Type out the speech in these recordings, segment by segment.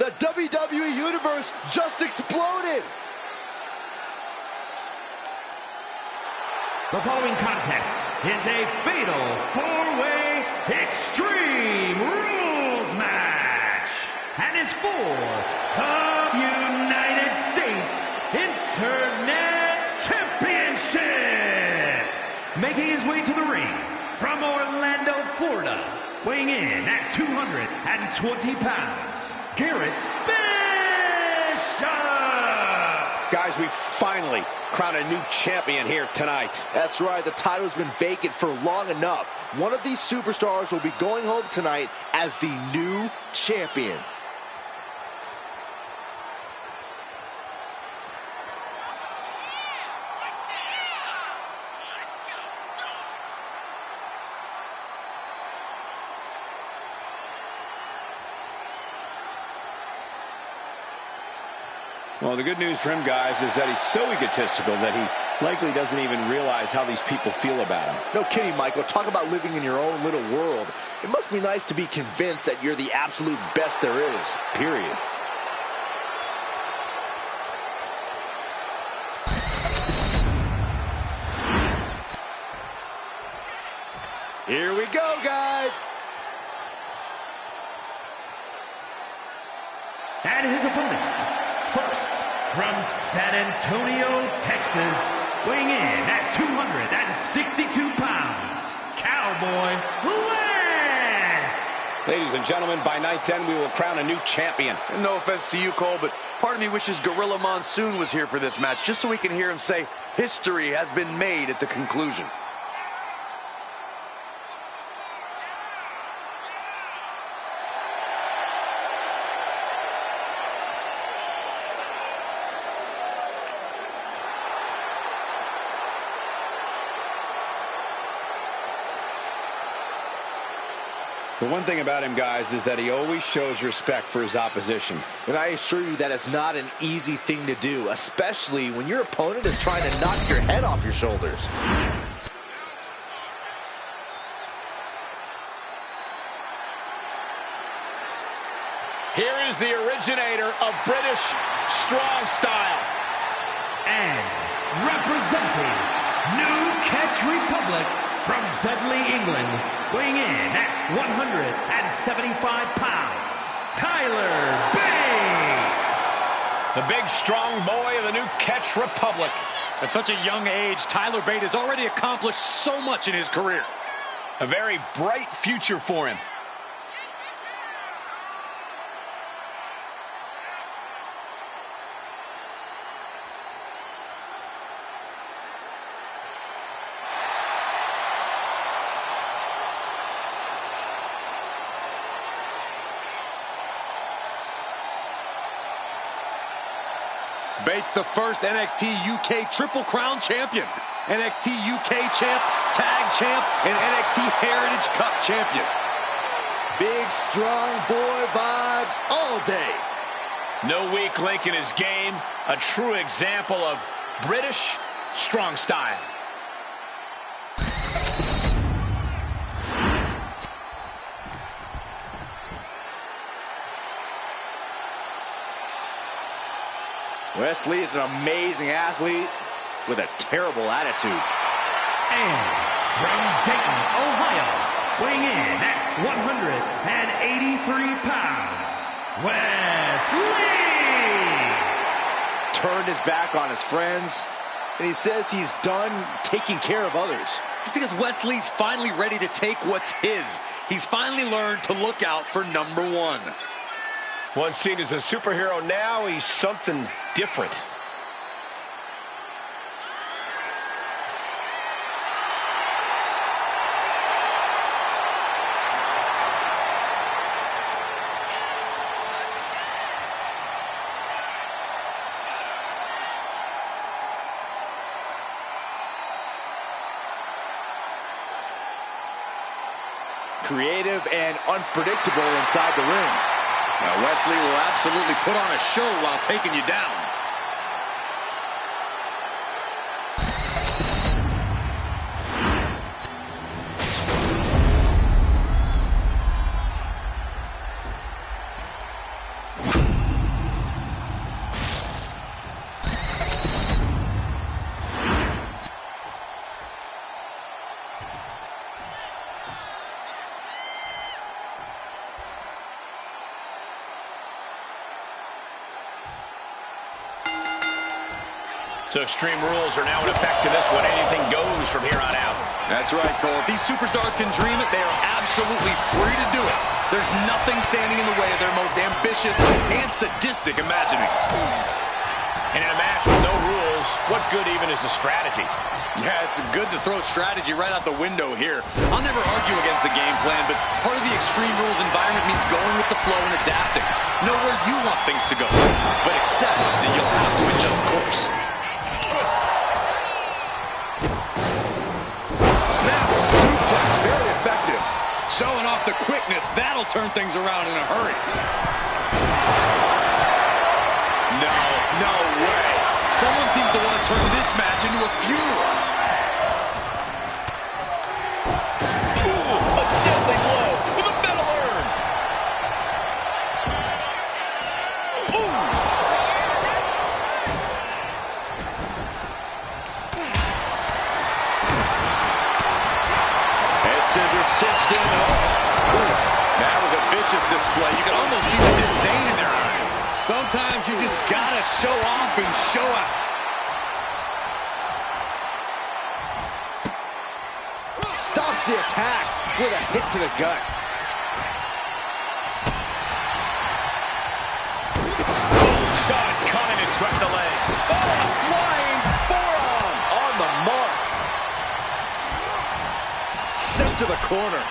The WWE Universe just exploded! The following contest is a fatal four-way Extreme Rules match and is for the United States Internet Championship. Making his way to the ring from Orlando, Florida, weighing in at 220 pounds, Garrett Bishop! Guys, we finally crowned a new champion here tonight. That's right, the title's been vacant for long enough. One of these superstars will be going home tonight as the new champion. Well, the good news for him, guys, is that he's so egotistical that he likely doesn't even realize how these people feel about him. No kidding, Michael. Talk about living in your own little world. It must be nice to be convinced that you're the absolute best there is, period. Here we go, guys. And his opponents, first from San Antonio, Texas, weighing in at 262 pounds, Cowboy Lance. Ladies and gentlemen, by night's end, we will crown a new champion. And no offense to you, Cole, but part of me wishes Gorilla Monsoon was here for this match, just so we can hear him say, history has been made at the conclusion. The one thing about him, guys, is that he always shows respect for his opposition. And I assure you that is not an easy thing to do, especially when your opponent is trying to knock your head off your shoulders. Here is the originator of British strong style. And representing New Catch Republic from Dudley, England, weighing in at 175 pounds, Tyler Bate. The big, strong boy of the New Catch Republic. At such a young age, Tyler Bate has already accomplished so much in his career. A very bright future for him. Bates, the first NXT UK Triple Crown champion, NXT UK champ, tag champ, and NXT Heritage Cup champion. Big, strong boy vibes all day. No weak link in his game. A true example of British strong style. Wesley is an amazing athlete with a terrible attitude. And from Dayton, Ohio, weighing in at 183 pounds, Wesley! Turned his back on his friends, and he says he's done taking care of others. It's because Wesley's finally ready to take what's his. He's finally learned to look out for number one. Once seen as a superhero, now he's something different. Creative and unpredictable inside the ring. Now Wesley will absolutely put on a show while taking you down. So Extreme Rules are now in effect in this one. Anything goes from here on out. That's right, Cole. If these superstars can dream it, they are absolutely free to do it. There's nothing standing in the way of their most ambitious and sadistic imaginings. And in a match with no rules, what good even is the strategy? Yeah, it's good to throw strategy right out the window here. I'll never argue against the game plan, but part of the Extreme Rules environment means going with the flow and adapting. Know where you want things to go, but accept that you'll have to adjust course. Snap suplex, very effective. Showing off the quickness, that'll turn things around in a hurry. No way. Someone seems to want to turn this match into a funeral. Ooh, a deadly blow with a metal urn. Ooh. Head scissor cinched in. That was a vicious display. You can almost see the disdain in their eyes. Sometimes you just gotta show off and show out. Stops the attack with a hit to the gut. Saw it coming and swept the leg. Oh, flying forearm on the mark. Sent to the corner.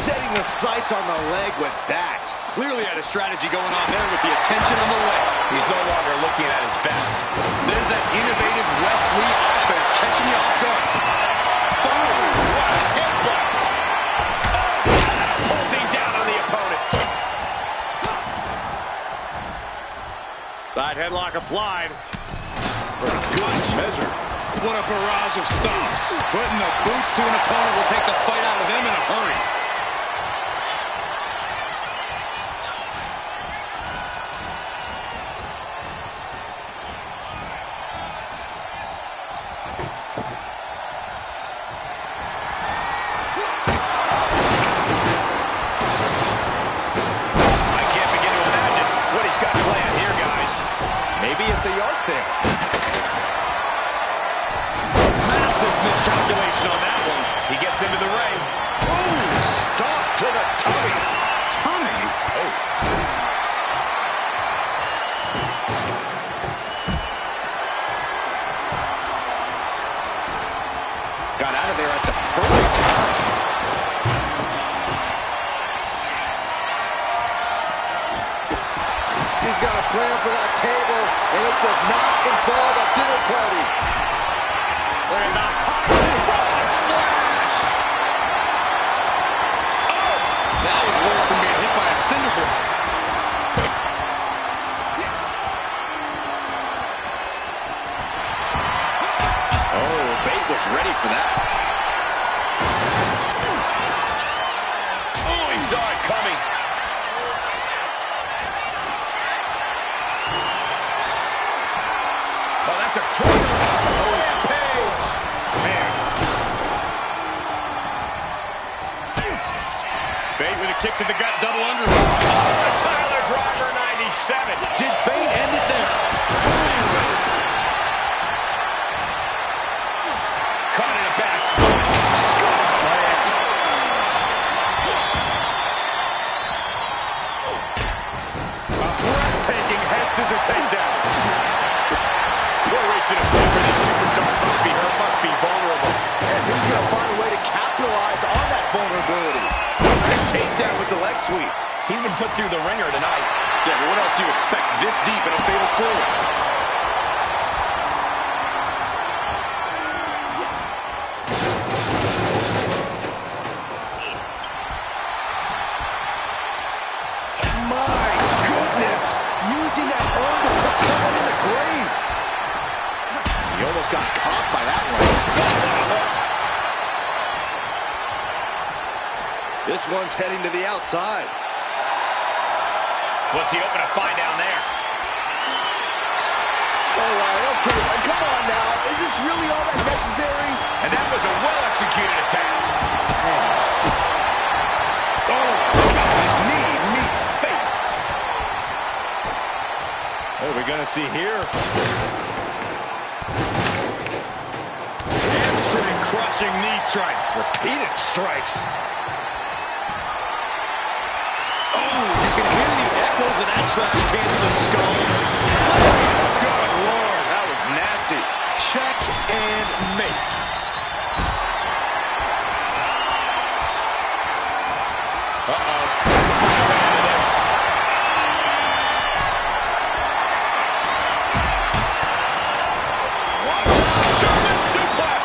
Setting the sights on the leg with that. Clearly had a strategy going on there with the attention on the leg. He's no longer looking at his best. There's that innovative West Lee offense catching you off guard. What a hit block. Holding down on the opponent. Side headlock applied. For a good measure. What a barrage of stomps. Putting the boots to an opponent will take the fight out of them in a hurry. It's a yard sale. Massive miscalculation on that one. He gets into the ring. Ooh, stop to the tummy. Tummy? Oh. Got out of there at the perfect time. He's got a plan for that table, and it does not involve a dinner party. Look at that frog splash. Oh, that was worse than being hit by a cinder block. Oh, Bate was ready for that. Oh, he saw it coming. Oh, that's a corner. Oh, Page. Man. Bate with a kick to the gut, double under. Oh, Tyler Driver 97. Did Bate end it there? Caught in a bad spot. Scoop slam. A breathtaking head scissor takedown. We're reaching a point where these superstars must be hurt, must be vulnerable. And he's going to find a way to capitalize on that vulnerability. Nice takedown with the leg sweep. He's been put through the ringer tonight. Yeah, but what else do you expect this deep in a fatal four-way? My goodness. Using that arm to put someone in the grave. He almost got caught by that one. This one's heading to the outside. What's he hoping to find down there? All right, okay. Come on now. Is this really all that necessary? And that was a well-executed attack. Oh, God, knee meets face. Are we going to see here. Hamstring crushing knee strikes. Repeated strikes. Oh, you can hear the echoes of that trash can to the skull. Good Lord, that was nasty. Check and mate. Uh-oh. That's a big fan of this. Watch out. German suplex.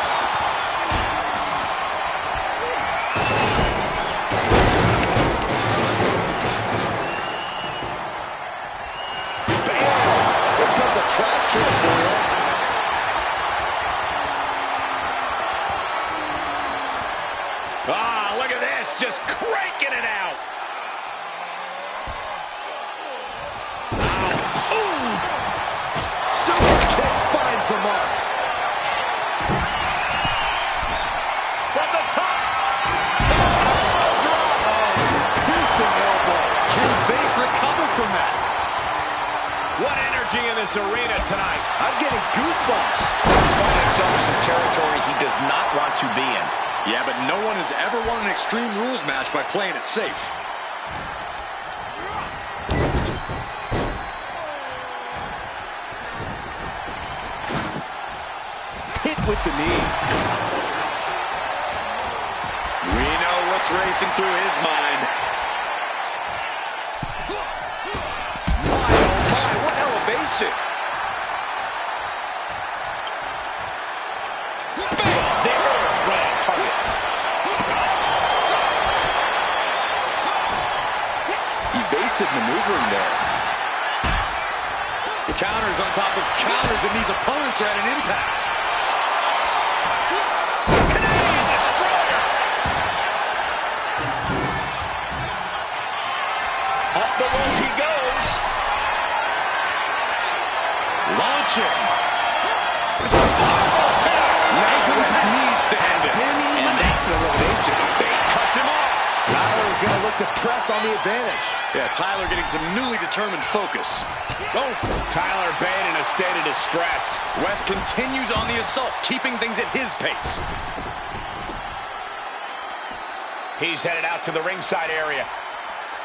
Bam! Here comes a trash can for you. Ah, look at this. Just cranking it out. Super kick finds the mark. From the top. Piercing elbow. Can Bate recover from that? What energy in this arena tonight. I'm getting goosebumps. He's finding himself in some territory he does not want to be in. Yeah, but no one has ever won an Extreme Rules match by playing it safe. Hit with the knee. We know what's racing through his mind. My, oh my, what elevation. Evasive maneuvering there. Counters on top of counters, and these opponents are at an impasse. Canadian Destroyer. Up the rope he goes. Launching. Now West needs to end this. And that's an elimination. Bate cuts him off. Tyler's going to look to press on the advantage. Yeah, Tyler getting some newly determined focus. Oh, Tyler Bate in a state of distress. West continues on the assault, keeping things at his pace. He's headed out to the ringside area.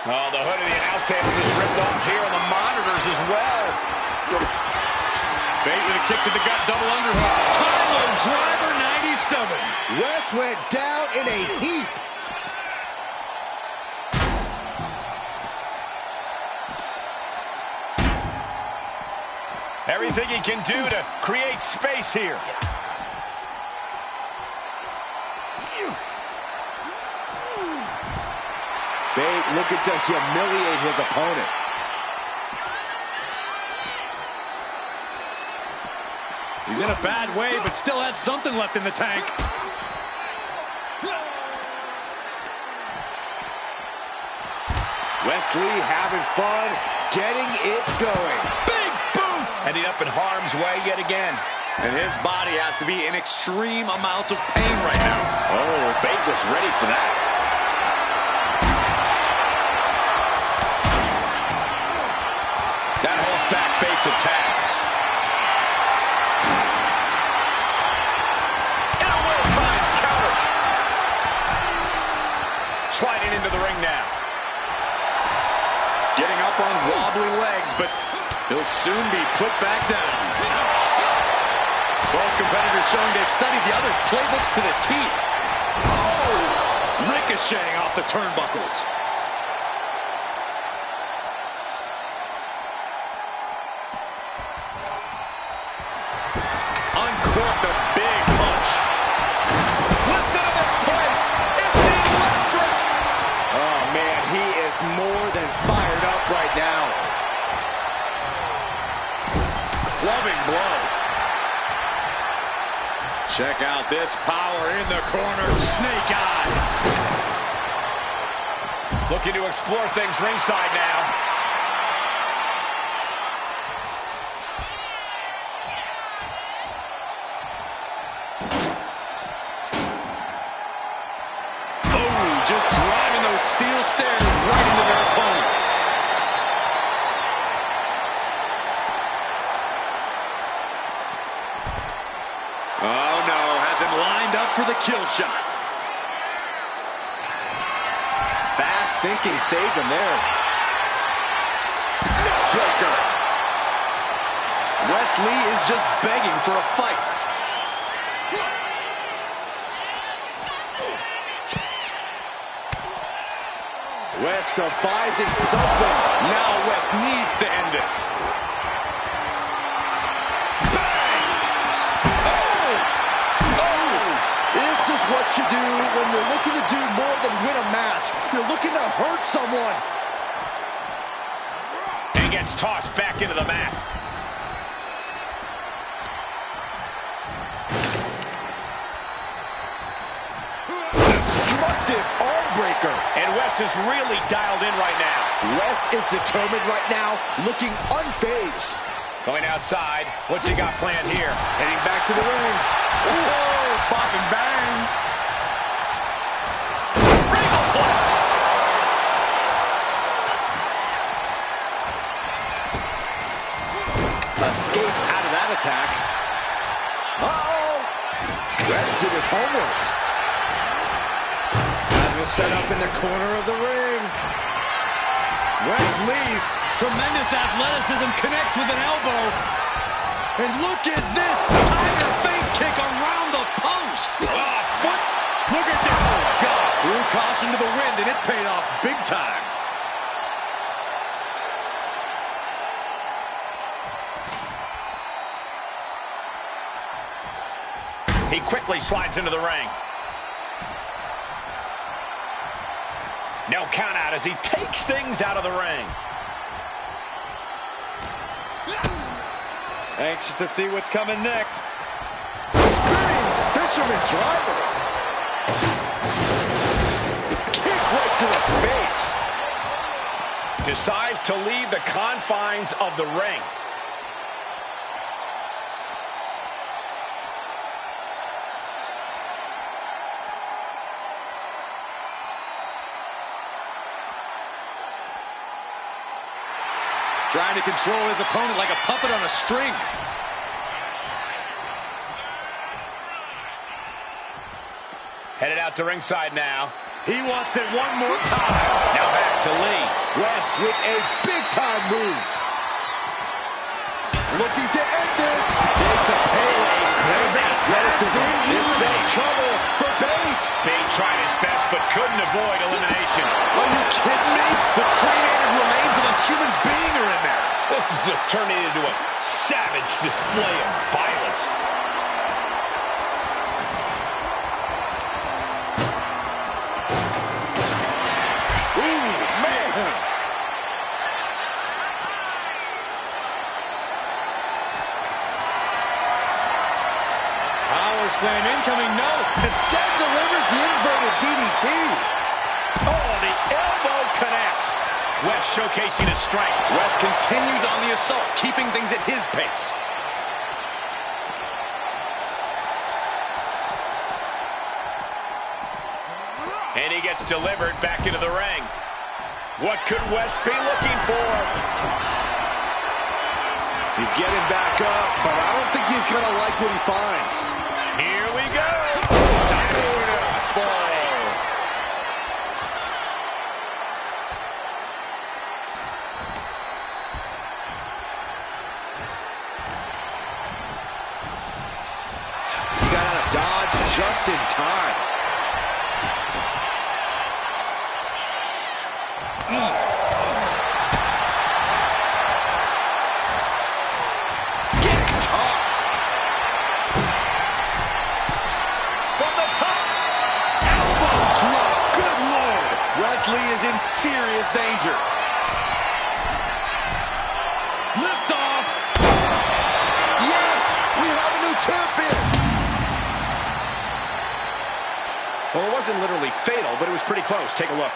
Oh, the hood of the announce table just ripped off here on the monitors as well. Bate with a kick to the gut, double underhook. Tyler Driver 97. West went down in a heap. Everything he can do to create space here. Bate looking to humiliate his opponent. He's in a bad way, but still has something left in the tank. Wesley having fun, getting it going. Big boot! Ending up in harm's way yet again. And his body has to be in extreme amounts of pain right now. Oh, Bate was ready for that. That holds back Bates' attack. And a well-timed counter. Sliding into the ring now. Getting up on wobbly legs, but he'll soon be put back down. Ouch. Both competitors showing they've studied the other's playbooks to the teeth. Oh! Ricocheting off the turnbuckles. Uncorked a big punch. Listen to this place. It's electric. Oh, man, he is more than fired up right now. Clubbing blow. Check out this power in the corner. Snake eyes. Looking to explore things ringside now. Oh, just driving those steel stairs right into their opponent. kill shot. Fast thinking saved him there. Neckbreaker. Wesley is just begging for a fight. West devising something. Now West needs to end this. Bang! Oh! Oh! This is what you do when you're looking to do more than win a match. You're looking to hurt someone. He gets tossed back into the mat. Destructive arm breaker. And Wes is really dialed in right now. Wes is determined right now, looking unfazed. Going outside. What's he got planned here? Heading back to the ring. Whoa! Bop and bang. Regalplex. Escapes out of that attack. Uh-oh. Wes did his homework. As set up in the corner of the ring. Wesley, tremendous athleticism, connects with an elbow. And look at this Tiger feint kick around the post. Foot. Look at this. Oh, God. Threw caution to the wind, and it paid off big time. He quickly slides into the ring. No count out as he takes things out of the ring. Anxious to see what's coming next. spinning fisherman driver. Kick right to the face. Decides to leave the confines of the ring. Trying to control his opponent like a puppet on a string. Headed out to ringside now. He wants it one more time. Now back to Lee. Wes with a big-time move. Looking to end this. Takes a payday. This spells trouble for Bate. Bate tried his best but couldn't avoid elimination. Are you kidding me? The cremated remains of a human being are in there. This is just turning into a savage display of violence. Ooh, man. Power slam incoming, no. Instead delivers the inverted DDT. Oh, the elbow connects. Wes showcasing his strength. Wes continues on the assault, keeping things at his pace. And he gets delivered back into the ring. What could Wes be looking for? He's getting back up, but I don't think he's going to like what he finds. Here we go. Beautiful. He got out of dodge just in time. Getting tossed. From the top. Elbow drop, good Lord. Wesley is in serious danger. Lift off. Yes, we have a new champion. Well, it wasn't literally fatal, but it was pretty close. Take a look.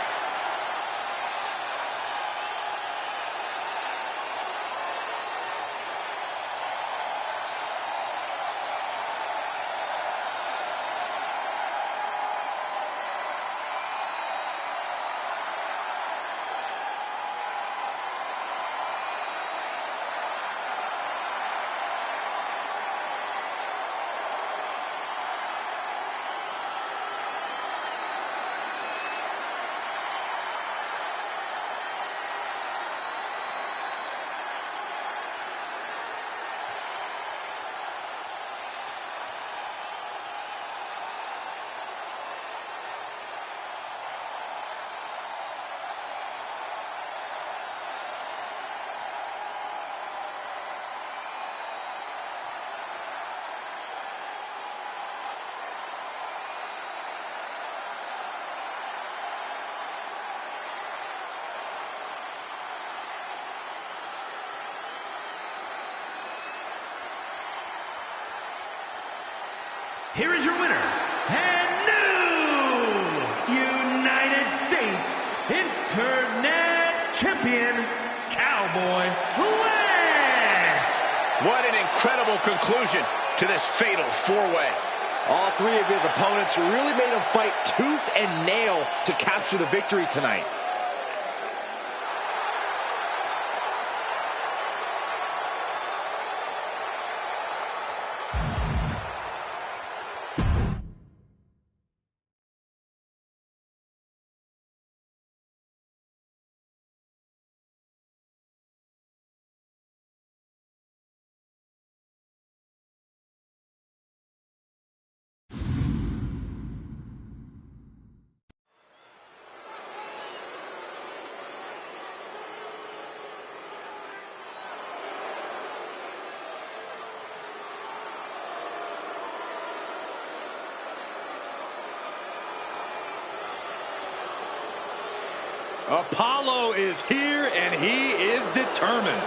here is your winner, and new United States Internet Champion, Cowboy Lance. What an incredible conclusion to this fatal four-way. All three of his opponents really made him fight tooth and nail to capture the victory tonight. Apollo is here, and he is determined.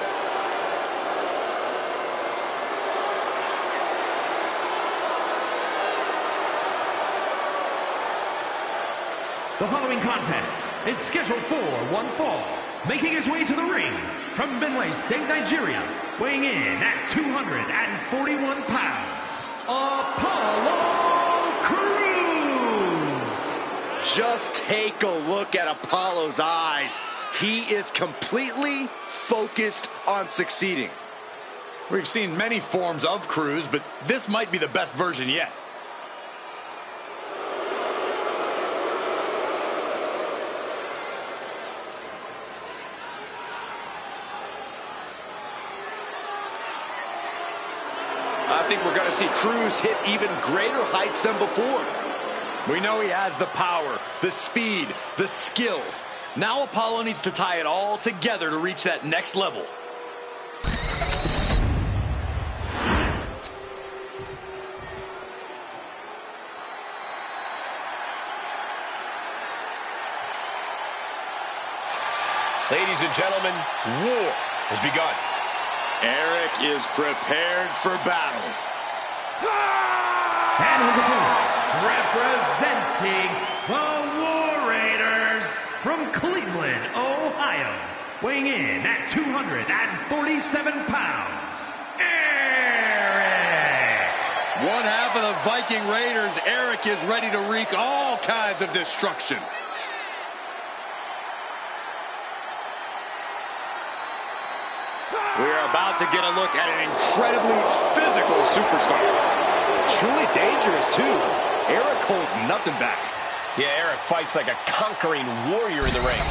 The following contest is scheduled for one fall. Making his way to the ring from Benue State, Nigeria, weighing in at 241 pounds, Apollo Crews. Just take a look at Apollo's eyes. He is completely focused on succeeding. We've seen many forms of Crews, but this might be the best version yet. I think we're going to see Crews hit even greater heights than before. We know he has the power, the speed, the skills. Now Apollo needs to tie it all together to reach that next level. Ladies and gentlemen, war has begun. Eric is prepared for battle. And his opponent, representing the War Raiders from Cleveland, Ohio, weighing in at 247 pounds, Eric. One half of the Viking Raiders, Eric is ready to wreak all kinds of destruction. We are about to get a look at an incredibly physical superstar. Truly dangerous, too. Eric holds nothing back. Yeah, Eric fights like a conquering warrior in the ring.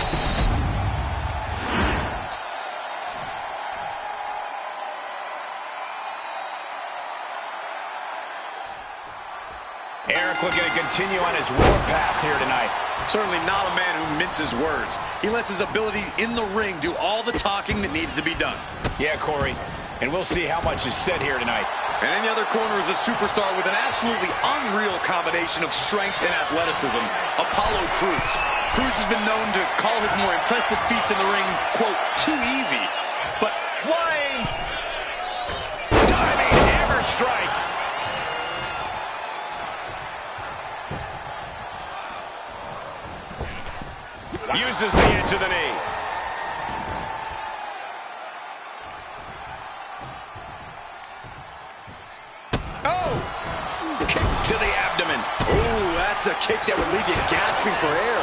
Eric looking to continue on his war path here tonight. Certainly not a man who minces words. He lets his ability in the ring do all the talking that needs to be done. Yeah, Corey, and we'll see how much is said here tonight. And in the other corner is a superstar with an absolutely unreal combination of strength and athleticism, Apollo Crews. Crews has been known to call his more impressive feats in the ring, quote, too easy. But flying, diving hammer strike. Uses the edge of the knee. Oh! Kick to the abdomen. Ooh, that's a kick that would leave you gasping for air.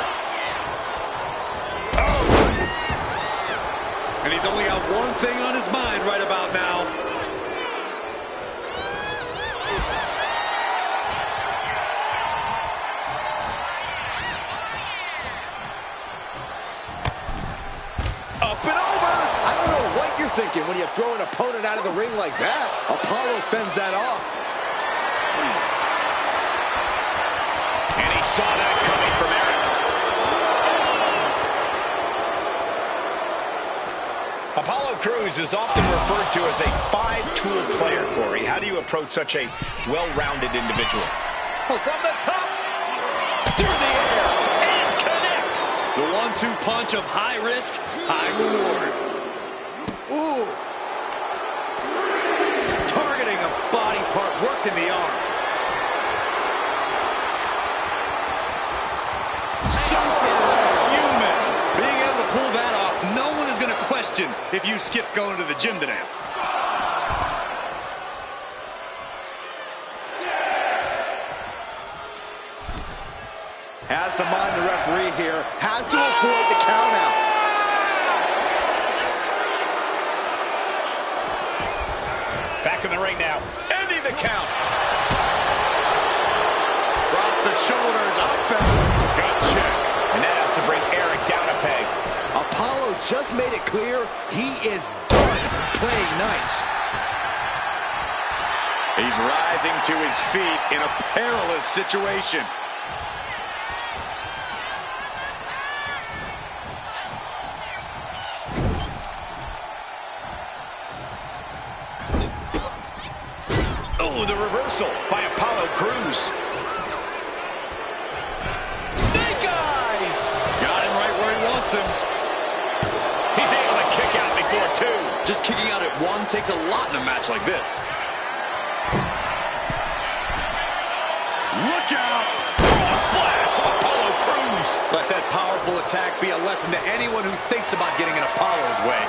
oh! And he's only got one thing on his mind right about now. Thinking when you throw an opponent out of the ring like that. Apollo fends that off. And he saw that coming from Eric. Apollo Crews is often referred to as a five-tool player, Corey. How do you approach such a well-rounded individual? Oh, from the top. Through the air. And connects. The 1-2 punch of high risk, high reward. Ooh. Targeting a body part, working the arm. question if you skipped going to the gym today. Has to mind the referee here. Has to avoid the count out. Back in the ring now. Ending the count. Across the shoulders, up and... Good check. And that has to bring Eric down a peg. Apollo just made it clear he is done playing nice. He's rising to his feet in a perilous situation. Oh, the reversal by Apollo Crews. Snake eyes! Got him right where he wants him. He's able to kick out before two. Just kicking out at one takes a lot in a match like this. Look out! Frog splash of Apollo Crews. Let that powerful attack be a lesson to anyone who thinks about getting in Apollo's way.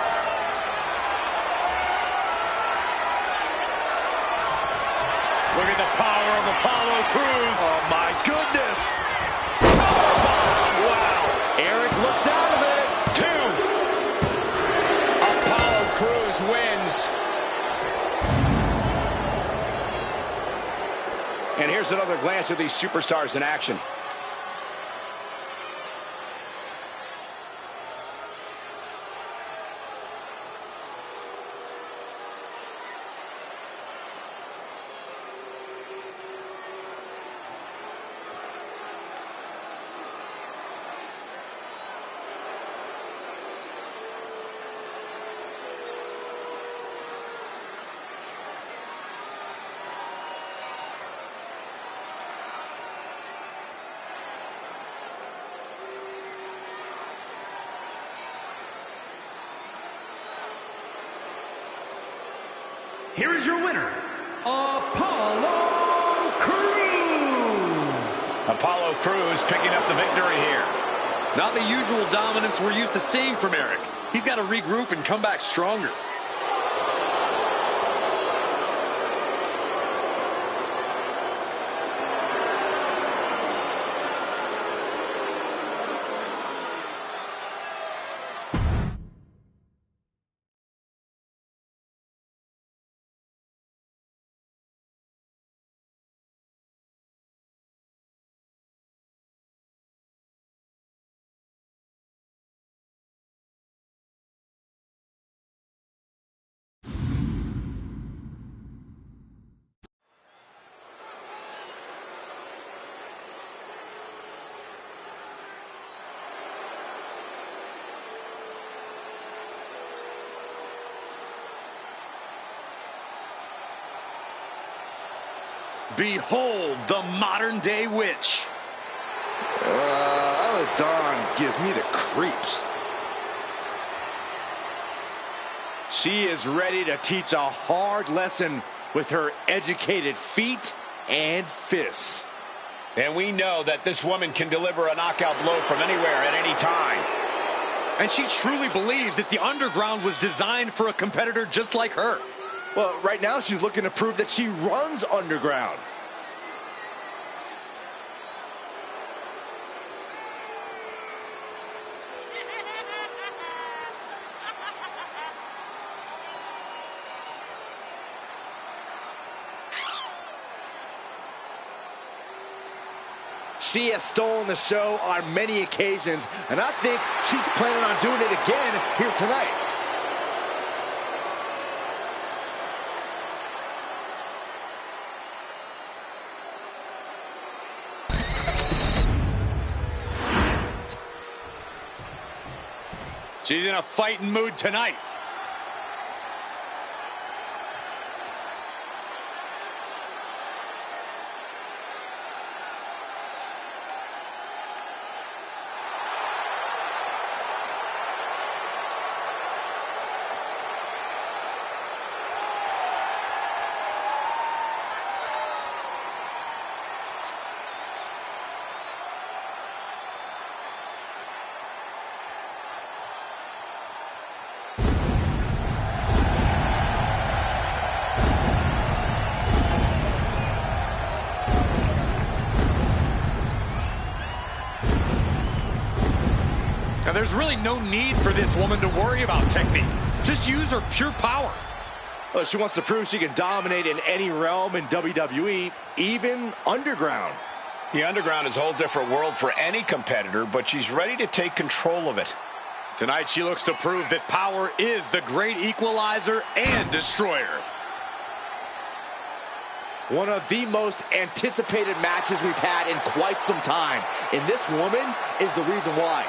Look at the power of Apollo Crews. Oh, my goodness. Powerbomb. Wow. Eric looks out of it. Two. Apollo Crews wins. And here's another glance at these superstars in action. Here is your winner, Apollo Crews. Apollo Crews picking up the victory here. Not the usual dominance we're used to seeing from Eric. He's got to regroup and come back stronger. Behold the modern-day witch. Dawn gives me the creeps. She is ready to teach a hard lesson with her educated feet and fists. And we know that this woman can deliver a knockout blow from anywhere at any time. And she truly believes that the underground was designed for a competitor just like her. Well, right now she's looking to prove that she runs underground. She has stolen the show on many occasions, and I think she's planning on doing it again here tonight. She's in a fighting mood tonight. Now, there's really no need for this woman to worry about technique. Just use her pure power. Well, she wants to prove she can dominate in any realm in WWE, even underground. The underground is a whole different world for any competitor, but she's ready to take control of it. Tonight, she looks to prove that power is the great equalizer and destroyer. One of the most anticipated matches we've had in quite some time. And this woman is the reason why.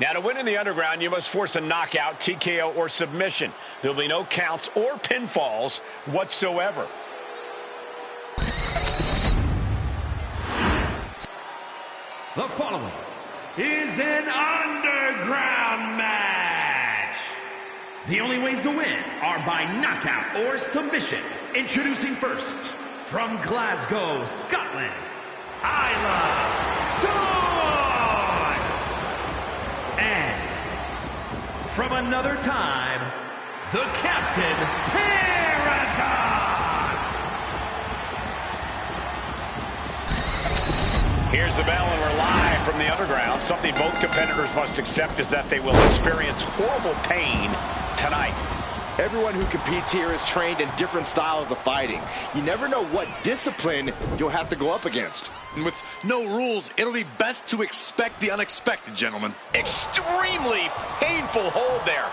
Now, to win in the underground, you must force a knockout, TKO, or submission. There'll be no counts or pinfalls whatsoever. The following is an underground match. The only ways to win are by knockout or submission. Introducing first, from Glasgow, Scotland, Isla Dawn. And from another time, the Captain Paragon. Here's the bell, and we're live from the underground. Something both competitors must accept is that they will experience horrible pain tonight. Everyone who competes here is trained in different styles of fighting. You never know what discipline you'll have to go up against. And with no rules, it'll be best to expect the unexpected, gentlemen. Extremely painful hold there.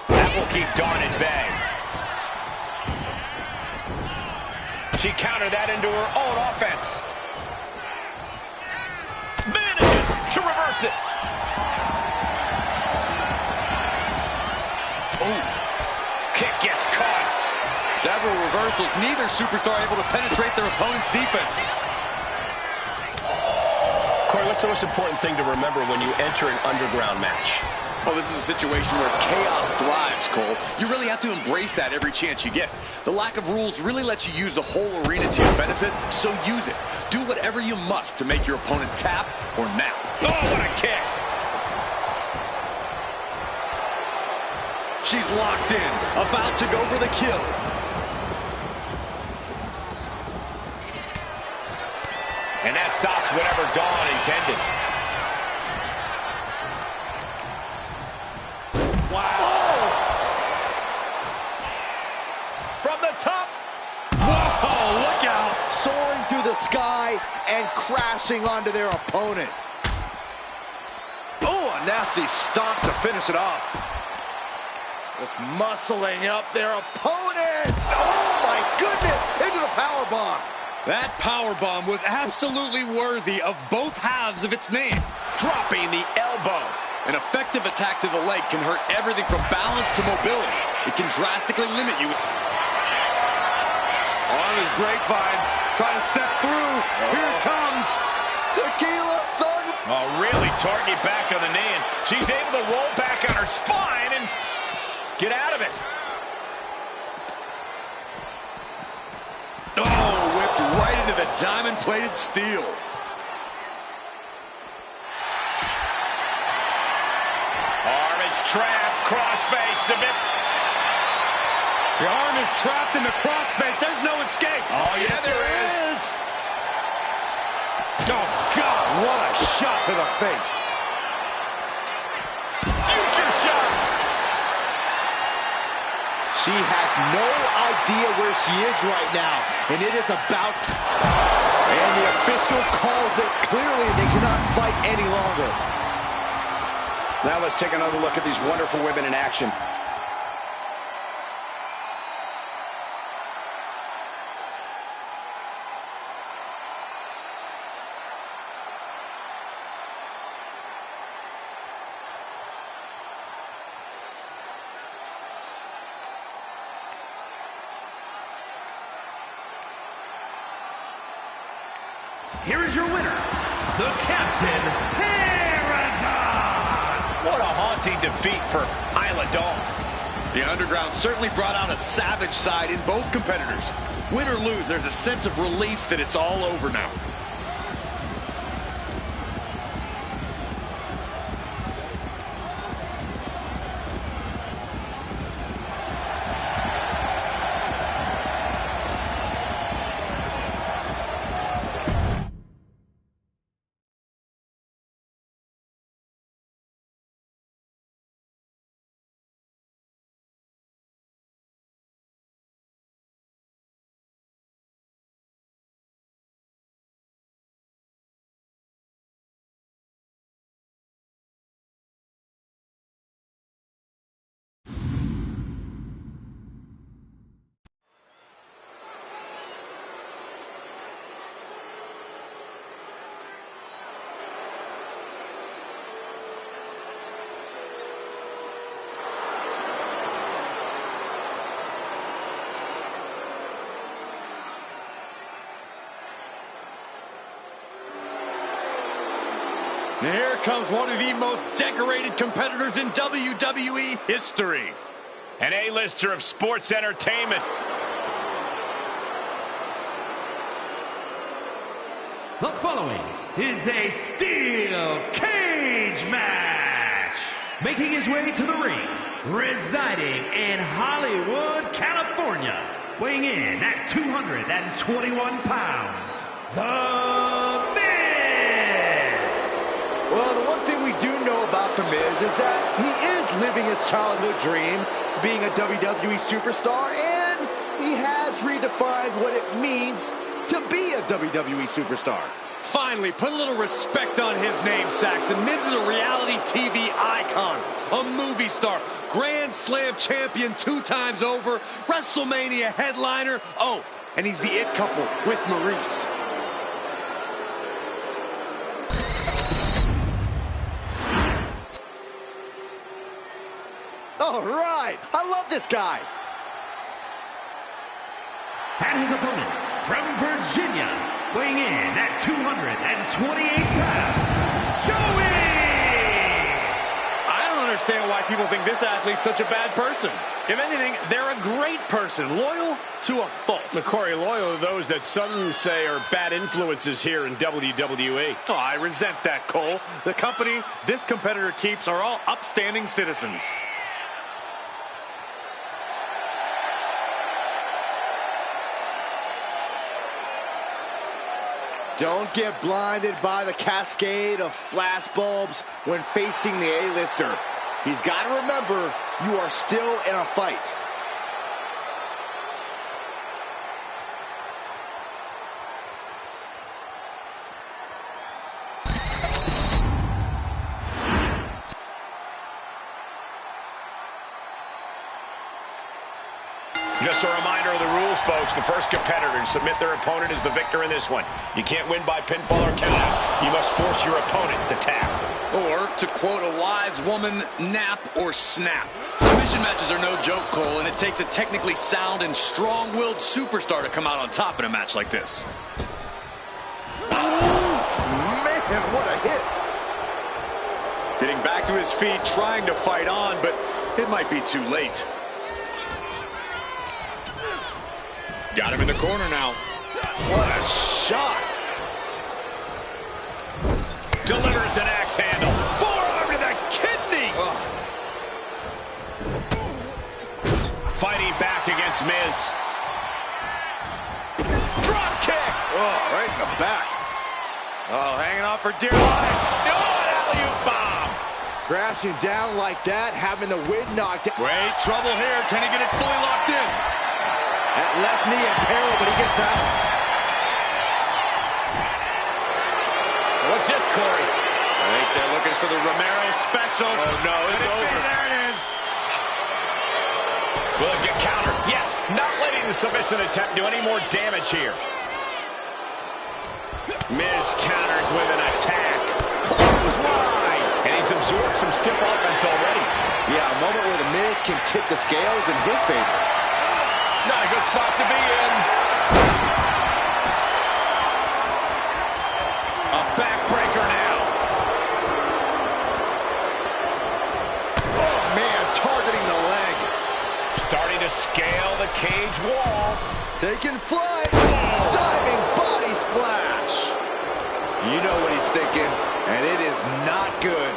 That will keep Dawn at bay. She countered that into her own offense. Manages to reverse it. Oh, Kick gets caught. several reversals. Neither superstar able to penetrate their opponent's defense. Corey, what's the most important thing to remember when you enter an underground match? Well, this is a situation where chaos thrives, Cole. You really have to embrace that every chance you get. The lack of rules really lets you use the whole arena to your benefit, so use it. Do whatever you must to make your opponent tap or nap. Oh, what a kick. She's locked in, about to go for the kill. And that stops whatever Dawn intended. Wow. From the top. Whoa, look out. Soaring through the sky and crashing onto their opponent. Oh, a nasty stomp to finish it off. Just muscling up their opponent. Oh, my goodness. Into the powerbomb. That powerbomb was absolutely worthy of both halves of its name. Dropping the elbow. An effective attack to the leg can hurt everything from balance to mobility. It can drastically limit you. On his grapevine, trying to step through. Here it comes. Tequila, son. Oh, really target back on the knee, and she's able to roll back on her spine and get out of it. Oh, whipped right into the diamond-plated steel. Arm is trapped, crossface, submit. The arm is trapped in the crossface. There's no escape. Oh, yes, there is. Oh, God, what a shot to the face. Future shot. She has no idea where she is right now, and it is about... And the official calls it clearly. They cannot fight any longer. Now let's take another look at these wonderful women in action. Here is your winner, the Captain Paragon. What a haunting defeat for Isla Dawn. The Underground certainly brought out a savage side in both competitors. Win or lose, there's a sense of relief that it's all over now. And here comes one of the most decorated competitors in WWE history. An A-lister of sports entertainment. The following is a steel cage match. Making his way to the ring, residing in Hollywood, California, weighing in at 221 pounds, The Miz. Well, the one thing we do know about The Miz is that he is living his childhood dream, being a WWE superstar, and he has redefined what it means to be a WWE superstar. Finally, put a little respect on his name, Saxton. Miz is a reality TV icon, a movie star, Grand Slam champion 2 times over, WrestleMania headliner. Oh, and he's the it couple with Maurice. All right, I love this guy. And his opponent from Virginia, weighing in at 228 pounds, Joey! I don't understand why people think this athlete's such a bad person. If anything, they're a great person, loyal to a fault. Corey, loyal to those that some say are bad influences here in WWE. Oh, I resent that, Cole. The company this competitor keeps are all upstanding citizens. Don't get blinded by the cascade of flashbulbs when facing the A-lister. He's got to remember, you are still in a fight. Just a reminder of the rules, folks. The first competitor to submit their opponent is the victor in this one. You can't win by pinfall or countout. You must force your opponent to tap. Or, to quote a wise woman, nap or snap. Submission matches are no joke, Cole, and it takes a technically sound and strong-willed superstar to come out on top in a match like this. Man, what a hit. Getting back to his feet, trying to fight on, but it might be too late. Got him in the corner now. What a shot. Delivers an axe handle. Forearm to the kidneys. Fighting back against Miz. Drop kick. Oh, right in the back. Oh, hanging on for dear life. Oh, an alley-oop bomb. Crashing down like that, having the wind knocked out. Great trouble here. Can he get it fully locked in? That left knee in peril, but he gets out. What's this, Corey? I think they're looking for the Romero special. Oh, no, it's over. There it is. Will it get countered? Yes. Not letting the submission attempt do any more damage here. Miz counters with an attack. Clothesline. And he's absorbed some stiff offense already. Yeah, a moment where the Miz can tip the scales in his favor. Not a good spot to be in. A backbreaker now. Oh, man, targeting the leg. Starting to scale the cage wall. Taking flight. Diving body splash. You know what he's thinking, and it is not good.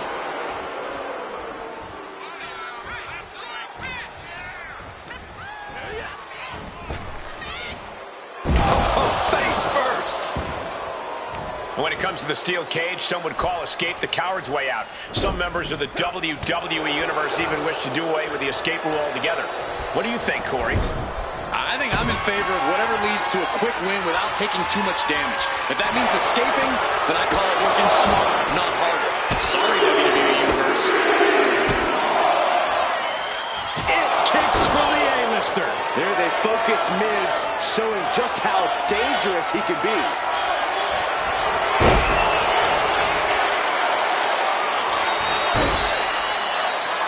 When it comes to the steel cage, some would call escape the coward's way out. Some members of the WWE Universe even wish to do away with the escape rule altogether. What do you think, Corey? I think I'm in favor of whatever leads to a quick win without taking too much damage. If that means escaping, then I call it working smarter, not harder. Sorry, WWE Universe. It kicks from the A-lister. There's a focused Miz showing just how dangerous he can be.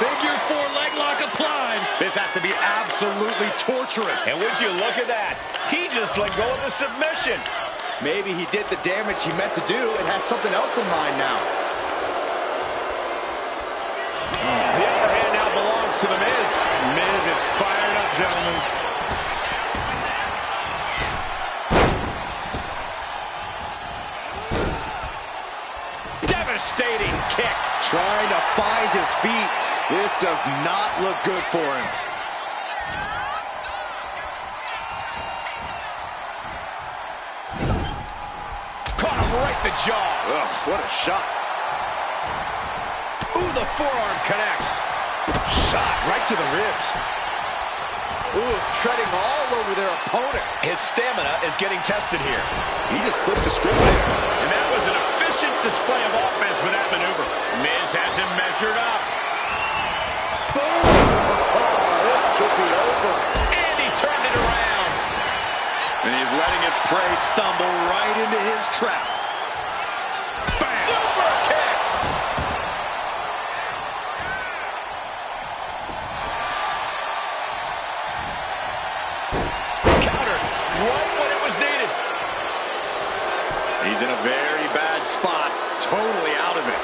Figure 4 leg lock applied. This has to be absolutely torturous. And would you look at that? He just let go of the submission. Maybe he did the damage he meant to do and has something else in mind now. to The Miz. Miz is fired up, gentlemen. Devastating kick. Trying to find his feet. This does not look good for him. Caught him right in the jaw. Ugh, what a shot. Ooh, the forearm connects. Shot right to the ribs. Ooh, treading all over their opponent. His stamina is getting tested here. He just flipped the script there. And that was an efficient display of offense with that maneuver. Miz has him measured up. Boom! Oh, this could be over. And he turned it around. And he's letting his prey stumble right into his trap. Bam! Super kick! Countered right when it was needed. He's in a very bad spot, totally out of it.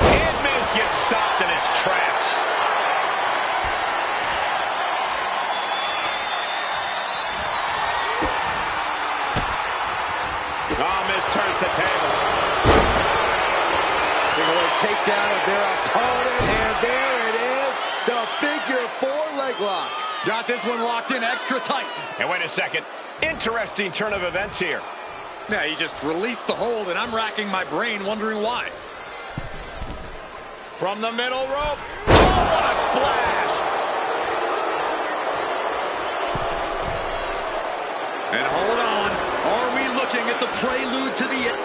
And Miz gets stopped in his tracks. Oh, Miz turns the table. Single takedown of their opponent, and there it is, the figure four leg lock. Got this one locked in extra tight. And wait a second. Interesting turn of events here. Yeah, he just released the hold, and I'm racking my brain wondering why. From the middle rope. Oh, what a splash! And hold on. Are we looking at the prelude to the end?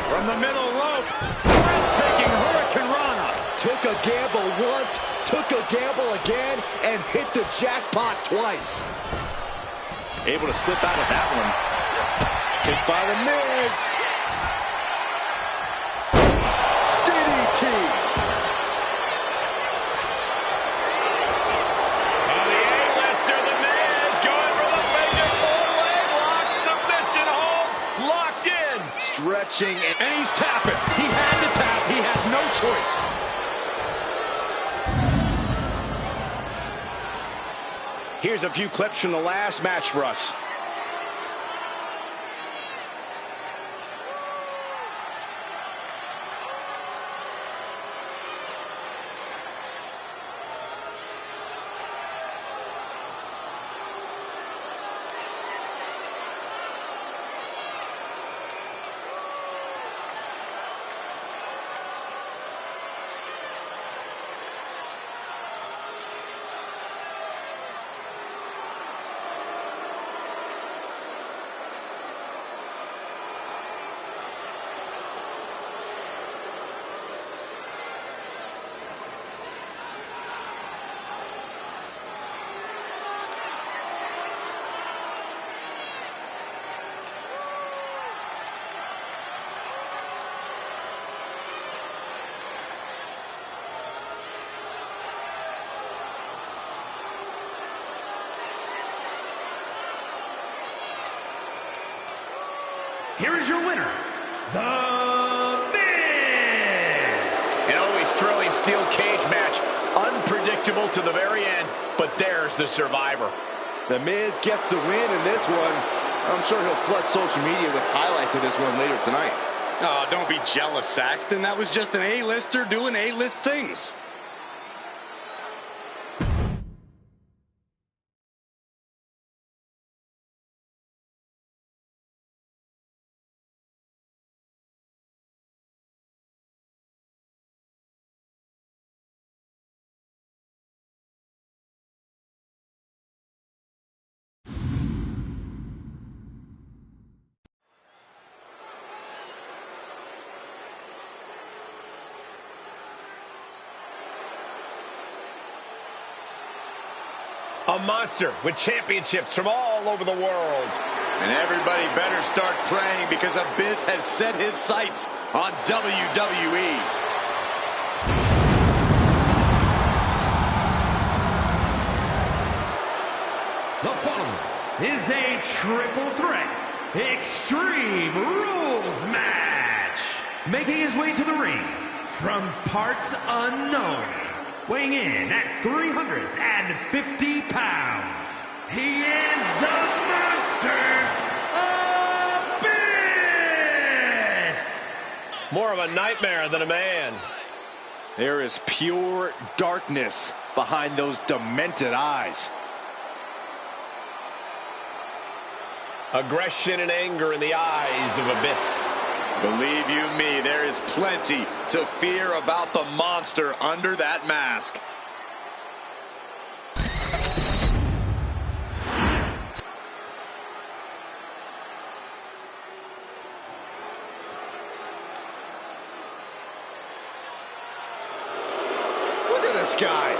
From the middle rope. Breathtaking Hurricane Rana. Took a gamble once, took a gamble again, and hit the jackpot twice. Able to slip out of that one. Kicked by the Miz. DDT. And the A-lister, the Miz, going for the figure four leg lock. Submission hold, locked in. Stretching, And he's tapping. He had to tap. He has no choice. Here's a few clips from the last match for us. Here is your winner, The Miz! An always thrilling steel cage match. Unpredictable to the very end, but there's the survivor. The Miz gets the win in this one. I'm sure he'll flood social media with highlights of this one later tonight. Oh, don't be jealous, Saxton. That was just an A-lister doing A-list things. A monster with championships from all over the world. And everybody better start praying because Abyss has set his sights on WWE. The following is a triple threat Extreme Rules match. Making his way to the ring from parts unknown, weighing in at 350 pounds, he is the Monster Abyss! More of a nightmare than a man. There is pure darkness behind those demented eyes. Aggression and anger in the eyes of Abyss. Believe you me, there is plenty to fear about the monster under that mask. Look at this guy.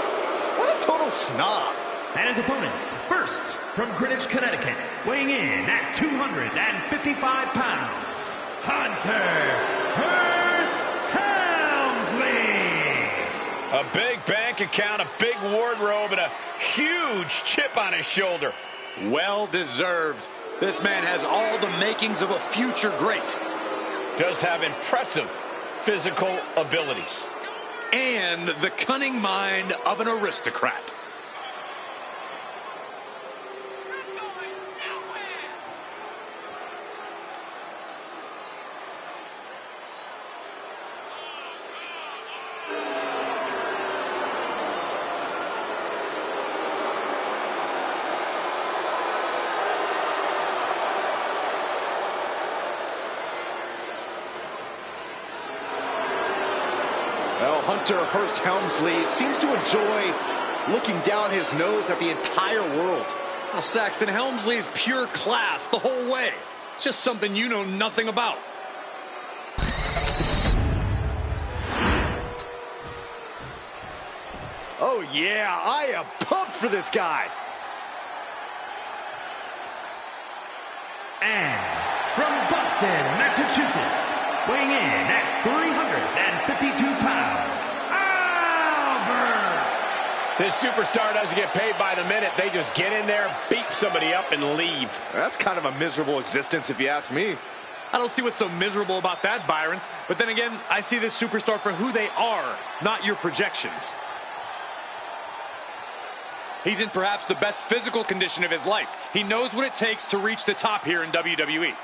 What a total snob. And his opponents, first from Greenwich, Connecticut, weighing in at 255 pounds, Hunter Hearst Helmsley. A big bank account, a big wardrobe, and a huge chip on his shoulder. Well deserved. This man has all the makings of a future great. Does have impressive physical abilities. And the cunning mind of an aristocrat. Well, Hunter Hearst Helmsley seems to enjoy looking down his nose at the entire world. Well, Saxton, Helmsley is pure class the whole way. Just something you know nothing about. Oh, yeah, I am pumped for this guy. And from Boston, Massachusetts, weighing in at 352 pounds, Albert! This superstar doesn't get paid by the minute. They just get in there, beat somebody up, and leave. That's kind of a miserable existence, if you ask me. I don't see what's so miserable about that, Byron. But then again, I see this superstar for who they are, not your projections. He's in perhaps the best physical condition of his life. He knows what it takes to reach the top here in WWE.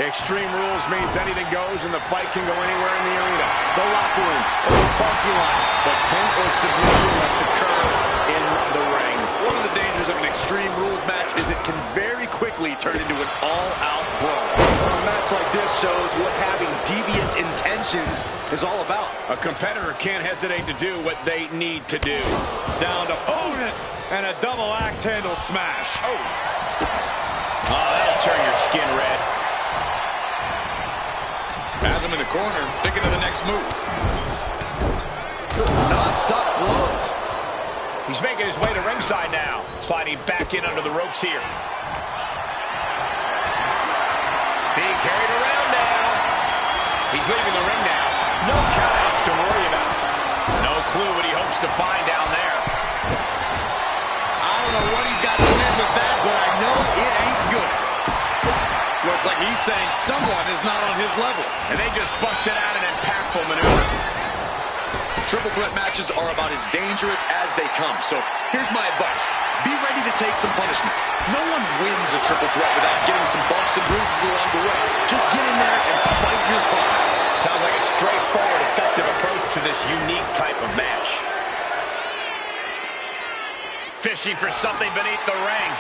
Extreme Rules means anything goes and the fight can go anywhere in the arena. The locker room or the parking lot. But pin or submission must occur in the ring. One of the dangers of an Extreme Rules match is it can very quickly turn into an all-out brawl. A match like this shows what having devious intentions is all about. A competitor can't hesitate to do what they need to do. Down to opponent and a double axe handle smash. Oh, that'll turn your skin red. Has him in the corner, thinking of the next move. Non-stop blows. He's making his way to ringside now. Sliding back in under the ropes here. Being carried around now. He's leaving the ring now. No countouts to worry about. No clue what he hopes to find down there. I don't know what he's got planned with that, but I know it ain't good. Looks like he's saying someone is not on his level. And they just busted out an impactful maneuver. Triple threat matches are about as dangerous as they come. So here's my advice. Be ready to take some punishment. No one wins a triple threat without getting some bumps and bruises along the way. Just get in there and fight your part. Sounds like a straightforward, effective approach to this unique type of match. Fishing for something beneath the ring.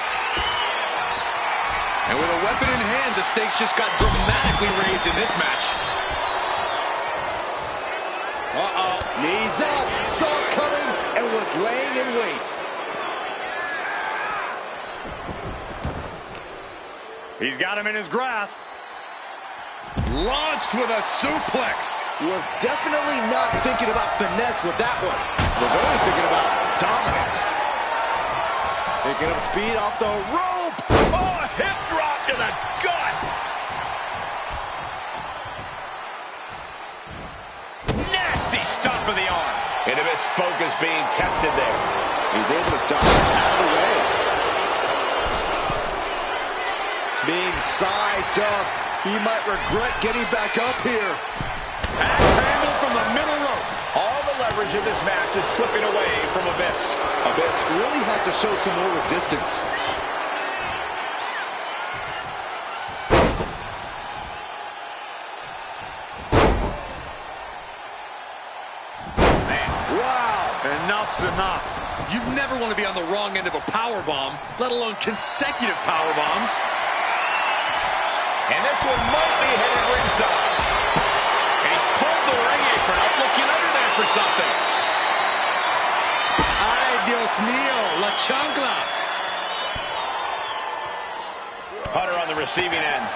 And with a weapon in hand, the stakes just got dramatically raised in this match. Uh-oh. Knees up. Saw it coming and was laying in wait. He's got him in his grasp. Launched with a suplex. Was definitely not thinking about finesse with that one. Was only thinking about dominance. Picking up speed off the rope. Oh, hip drop to the gut. Nasty stomp of the arm. Into his focus being tested there. He's able to dodge out of the way. Being sized up. He might regret getting back up here. Axe handle from the middle rope. All the leverage of this match is slipping away from Abyss. Abyss really has to show some more resistance. Man, wow. Enough's enough. You never want to be on the wrong end of a power bomb, let alone consecutive power bombs. And this one might be headed ringside. And he's pulled the ring apron up, looking under there for something. Ay, Dios mío, la chancla. Hunter on the receiving end.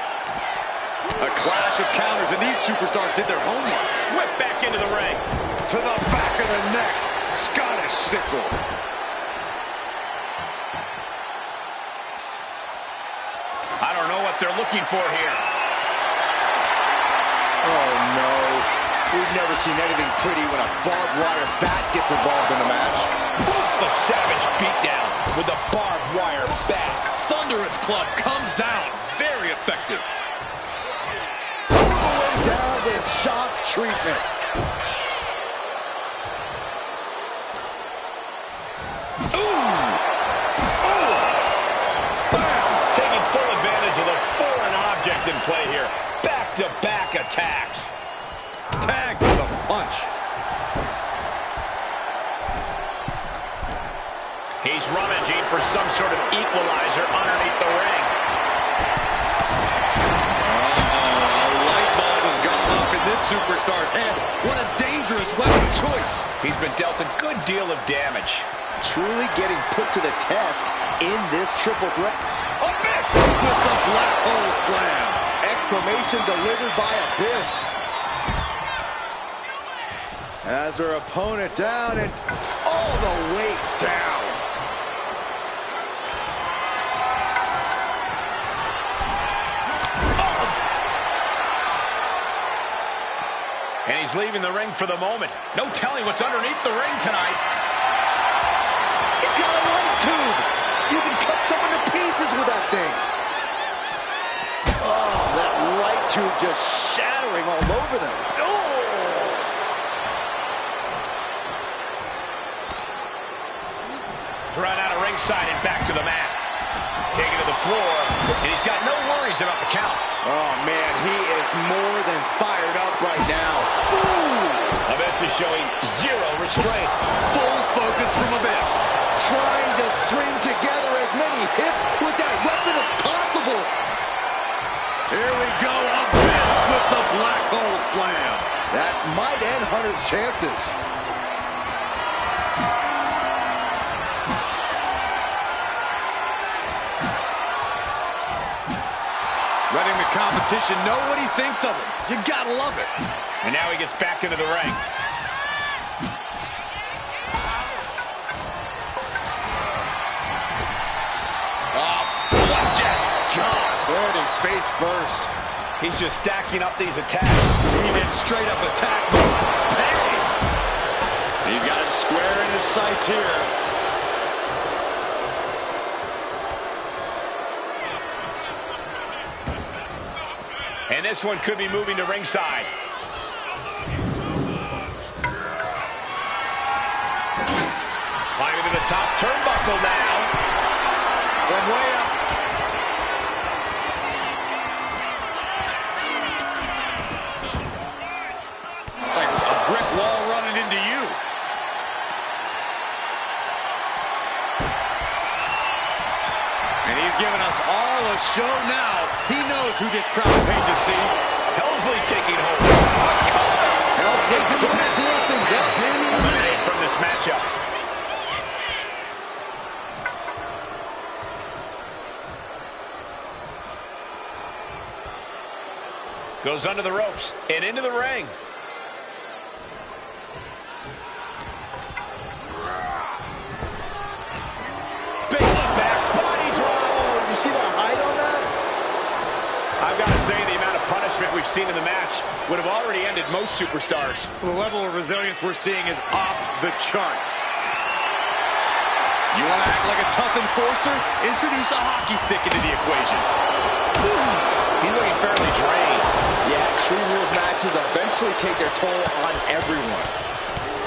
A clash of counters, and these superstars did their homework. Whip back into the ring. To the back of the neck. Scottish sickle. I don't know what they're looking for here. Oh, no. We've never seen anything pretty when a barbed wire bat gets involved in a match. The savage beatdown with the barbed wire bat. Thunderous club comes down. Very effective. All the way down with shock treatment. In play here. Back-to-back attacks. Tag with a punch. He's rummaging for some sort of equalizer underneath the ring. A light bulb has gone off in this superstar's head. What a dangerous weapon of choice. He's been dealt a good deal of damage. Truly getting put to the test in this triple threat. Abyss with the black hole slam. Exclamation delivered by Abyss. Has her opponent down and all the way down. Oh. And he's leaving the ring for the moment. No telling what's underneath the ring tonight. He's got a light tube. You can cut someone to pieces with that thing. Oh, that light tube just shattering all over them. Oh! Run out of ringside and back to the mat. Taking to the floor, and he's got no worries about the count. Oh, man, he is more than fired up right now. Ooh! Abyss is showing zero restraint. Full focus from Abyss. Trying to string together as many hits with that weapon as possible. Here we go, Abyss with the black hole slam. That might end Hunter's chances. Letting the competition know what he thinks of him. You gotta love it. And now he gets back into the ring. Landing face first. He's just stacking up these attacks. He's in straight up attack mode. Bang! He's got him square in his sights here. And this one could be moving to ringside. Climbing to the top turnbuckle now. From way up. Like a brick wall running into you. And he's giving us all a show now. He knows who this crowd paid to see. Helmsley taking hold. Helmsley couldn't seal things up. Eliminated from this matchup. Goes under the ropes and into the ring. Big back. seen in the match would have already ended most superstars. The level of resilience we're seeing is off the charts. You want to act like a tough enforcer? Introduce a hockey stick into the equation. He's looking fairly drained. Yeah, Extreme Rules matches eventually take their toll on everyone.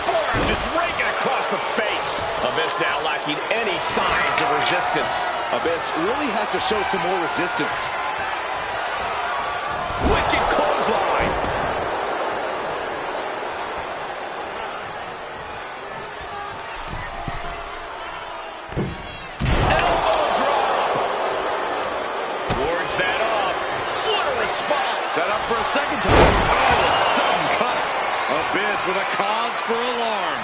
Forearm just raking across the face. Abyss now lacking any signs of resistance. Abyss really has to show some more resistance. Wicked clothesline. Elbow drop. Wards that off. What a response. Set up for a second time. Oh, some cut. Abyss with a cause for alarm.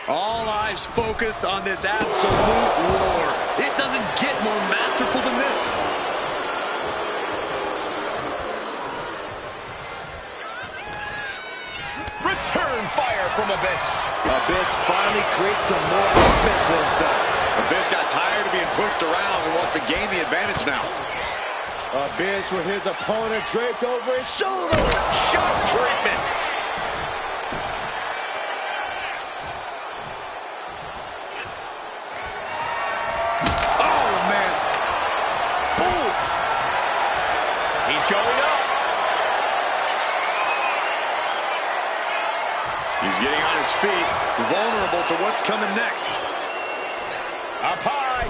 All eyes focused on this absolute war. It doesn't get more masterful than this. Return fire from Abyss. Abyss finally creates some more offense for himself. Abyss got tired of being pushed around and wants to gain the advantage now. Abyss with his opponent draped over his shoulders. Shock treatment. Oh, man. Oof. He's going up. He's getting on his feet, vulnerable to what's coming next. Up high.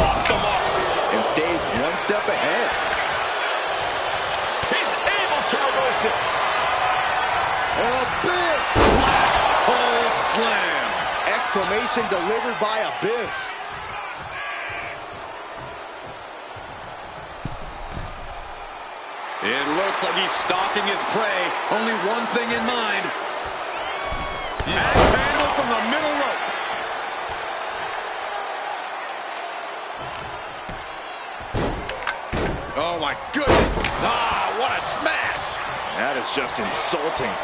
Off the mark. And stays one step ahead. He's able to reverse it. Abyss! Black hole slam. Exclamation delivered by Abyss. It looks like he's stalking his prey. Only one thing in mind. Axe handle from the middle rope. Oh, my goodness. Ah, what a smash. That is just insulting.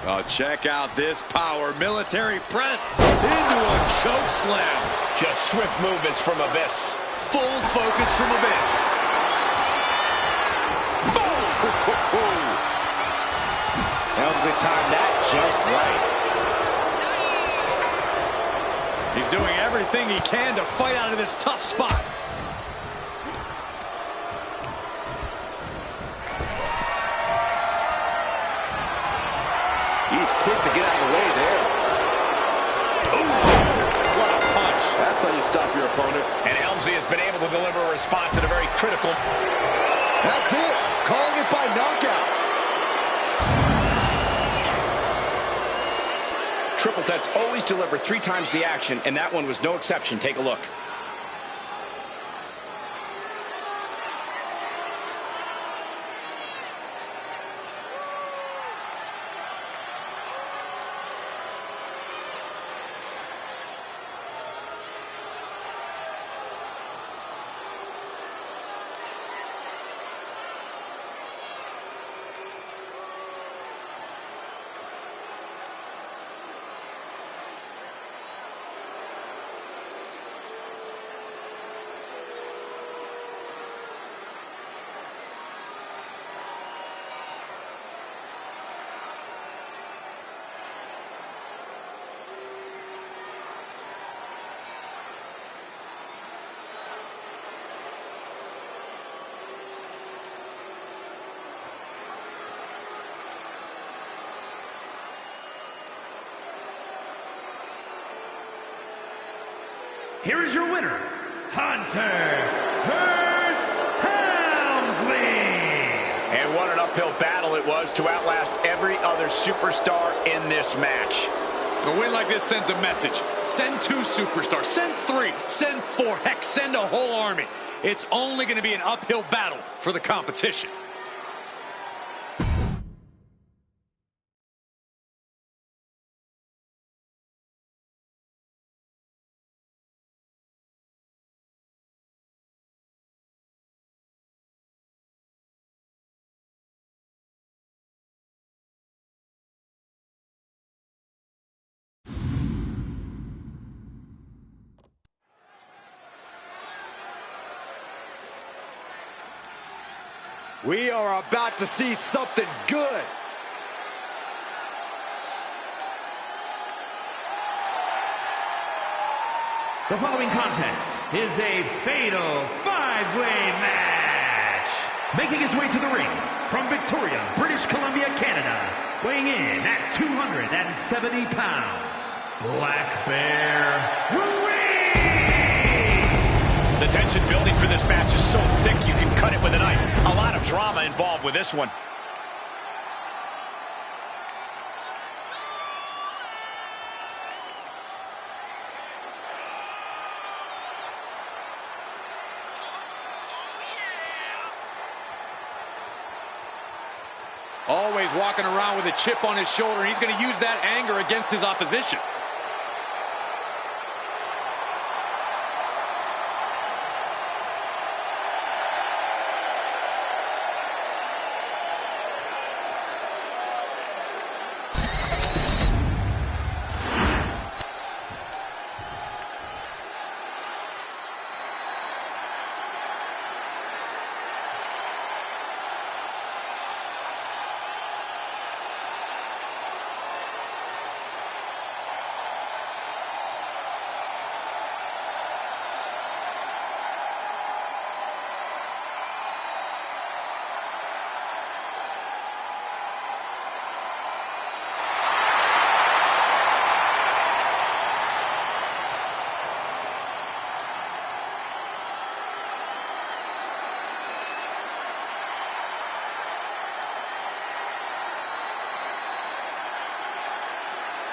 Oh, check out this power. Military press into a choke slam. Just swift movements from Abyss. Full focus from Abyss. Boom! Helmsley timed that just right. He's doing everything he can to fight out of this tough spot. He's quick to get out of the way there. Ooh, what a punch. That's how you stop your opponent. And Helmsley has been able to deliver a response at a very critical. That's it. Calling it by knockout. Triple Threats always deliver 3 times the action, and that one was no exception. Take a look. Here is your winner, Hunter Hearst Helmsley. And what an uphill battle it was to outlast every other superstar in this match. A win like this sends a message. Send 2 superstars, send 3, send 4, heck, send a whole army. It's only going to be an uphill battle for the competition. We are about to see something good. The following contest is a fatal 5-way match. Making his way to the ring from Victoria, British Columbia, Canada, weighing in at 270 pounds, Black Bear Reigns. The tension building for this match is so thick you can cut it with a knife. A lot of drama involved with this one. Always walking around with a chip on his shoulder, and he's going to use that anger against his opposition.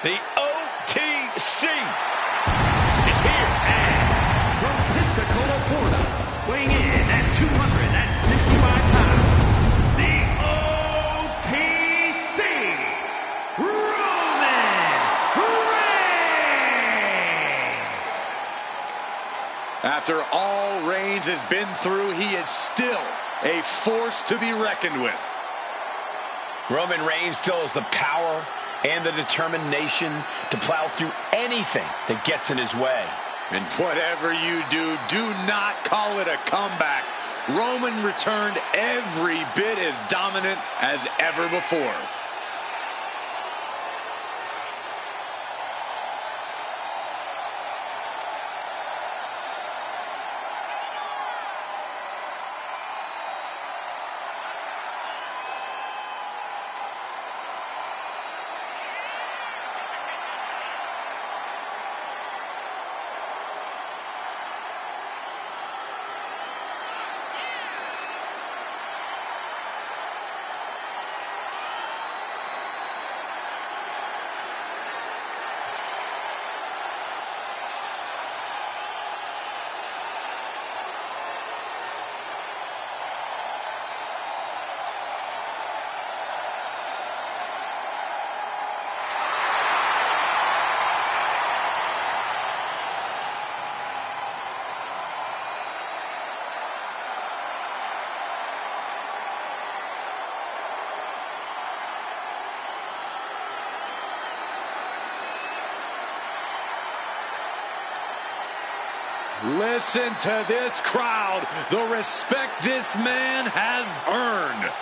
The OTC is here. And from Pensacola, Florida, weighing in at 265 pounds, the OTC, Roman Reigns. After all Reigns has been through, he is still a force to be reckoned with. Roman Reigns still has the power and the determination to plow through anything that gets in his way. And whatever you do, do not call it a comeback. Roman returned every bit as dominant as ever before. Listen to this crowd, the respect this man has earned.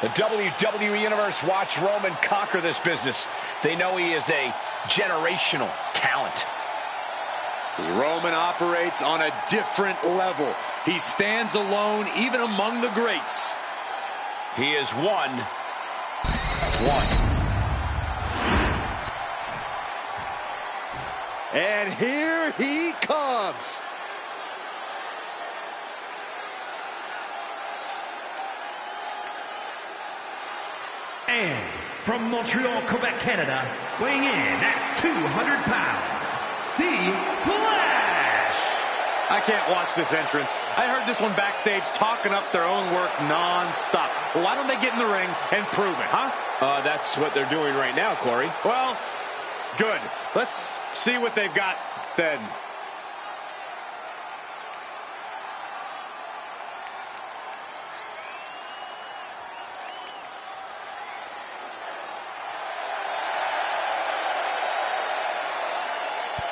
The WWE Universe watched Roman conquer this business. They know he is a generational talent. Roman operates on a different level. He stands alone even among the greats. He is one. And here he comes. And from Montreal, Quebec, Canada, weighing in at 200 pounds, Vash. I can't watch this entrance. I heard this one backstage talking up their own work non-stop. Well, why don't they get in the ring and prove it, huh? That's what they're doing right now, Corey. Well, good. Let's see what they've got then.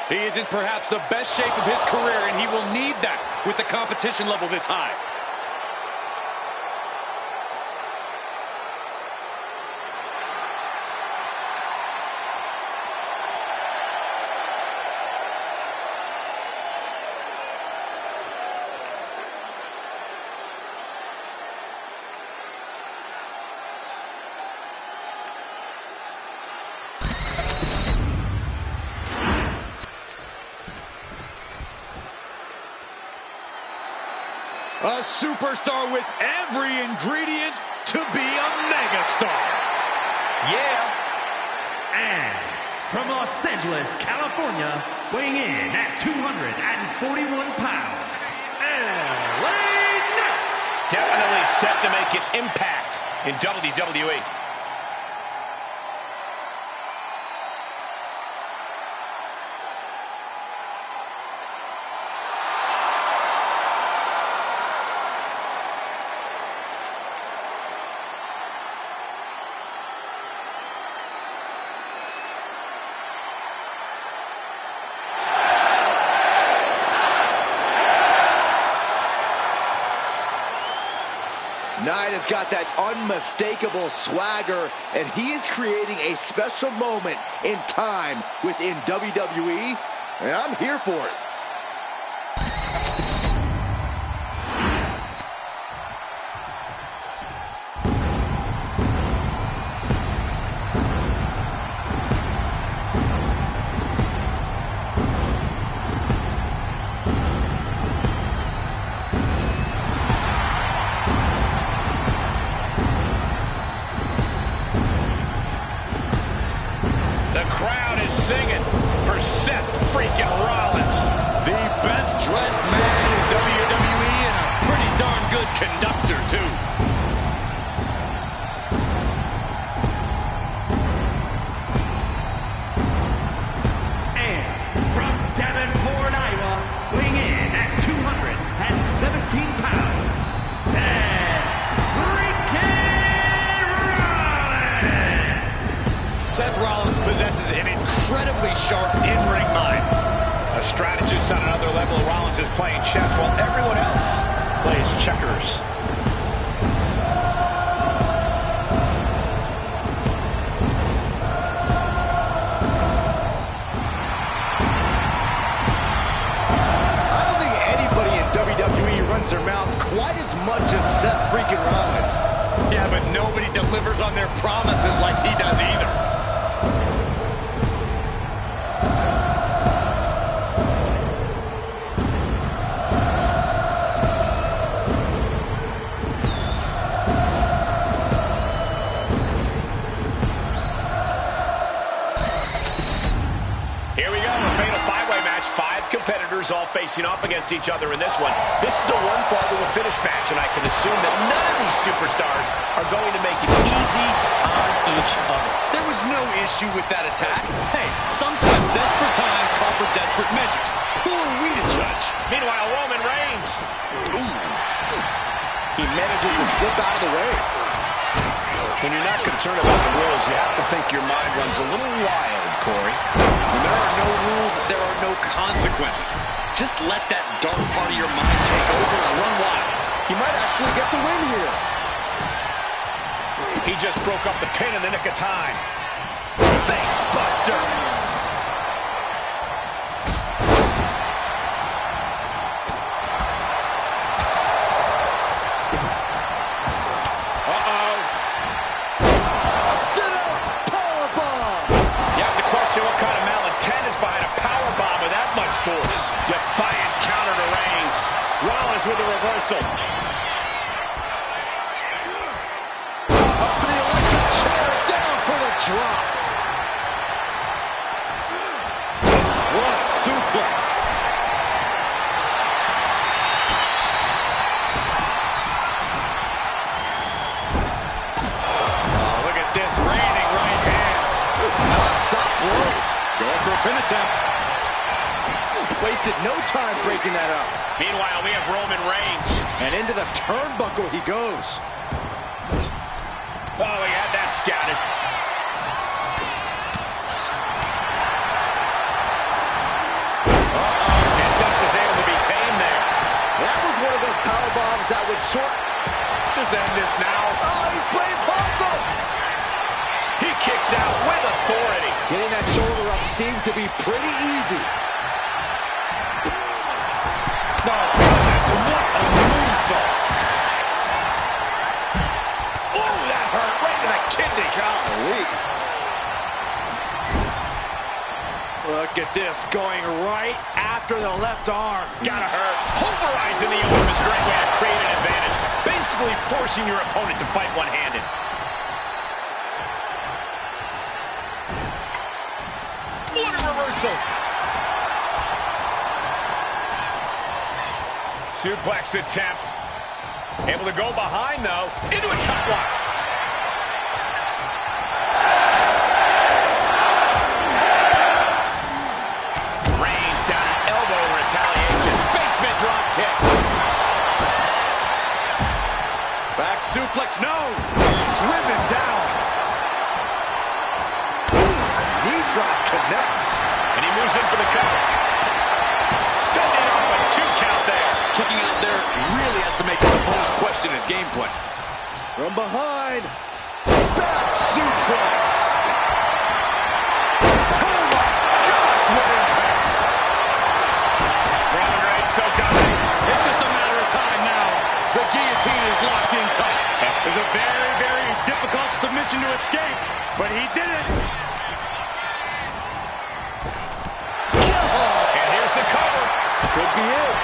He is in perhaps the best shape of his career, and he will need that with the competition level this high. A superstar with every ingredient to be a megastar. Yeah. And from Los Angeles, California, weighing in at 241 pounds, LA Knight. Definitely set to make an impact in WWE. Knight has got that unmistakable swagger, and he is creating a special moment in time within WWE, and I'm here for it. Singing for Seth freaking Rollins. The best dressed man in WWE and a pretty darn good conductor, too. And from Davenport, Iowa, weighing in at 217 pounds, Seth freaking Rollins. Seth Rollins possesses an incredibly sharp in-ring mind. A strategist on another level. Rollins is playing chess while everyone else plays checkers. I don't think anybody in WWE runs their mouth quite as much as Seth freaking Rollins. Yeah, but nobody delivers on their promises like he does either. Competitors all facing off against each other in this one. This is a one-fall to a finish match, and I can assume that none of these superstars are going to make it easy on each other. There was no issue with that attack. Hey, sometimes desperate times call for desperate measures. Who are we to judge? Meanwhile, Roman Reigns. Ooh. He manages to slip out of the way. When you're not concerned about the rules, you have to think your mind runs a little wild, Corey. When there are no rules, there are no consequences. Just let that dark part of your mind take over and run wild. He might actually get the win here. He just broke up the pin in the nick of time. Face buster. Force. Defiant counter to Reigns. Rollins with a reversal. Up for the electric chair, down for the drop. What a suplex. Oh, look at this. Raining right hands. Non-stop blows. Going for a pin attempt. Wasted no time breaking that up. Meanwhile, we have Roman Reigns. And into the turnbuckle he goes. Oh, he had that scouted. And Seth was able to be tamed there. That was one of those power bombs that would short. Just end this now. Oh, he's playing possum. He kicks out with authority. Getting that shoulder up seemed to be pretty easy. No, goodness, what a moonsault. Oh, that hurt right to the kidney. Golly. Look at this, going right after the left arm. Gotta hurt. Pulverizing the arm is a great way to create an advantage. Basically forcing your opponent to fight one-handed. What a reversal. Suplex attempt. Able to go behind, though. Into a top lock. Range down an elbow in retaliation. Basement drop kick. Back suplex, no. Driven down. Knee drop connects. And he moves in for the cover. Fending off a 2 count there. Kicking out there really has to make his opponent question his game plan. From behind. Back suplex. Oh my gosh, what impact. Roman Reigns so dominant. It's just a matter of time now. The guillotine is locked in tight. It was a very, very difficult submission to escape, but he did it. And here's the cover. Could be it.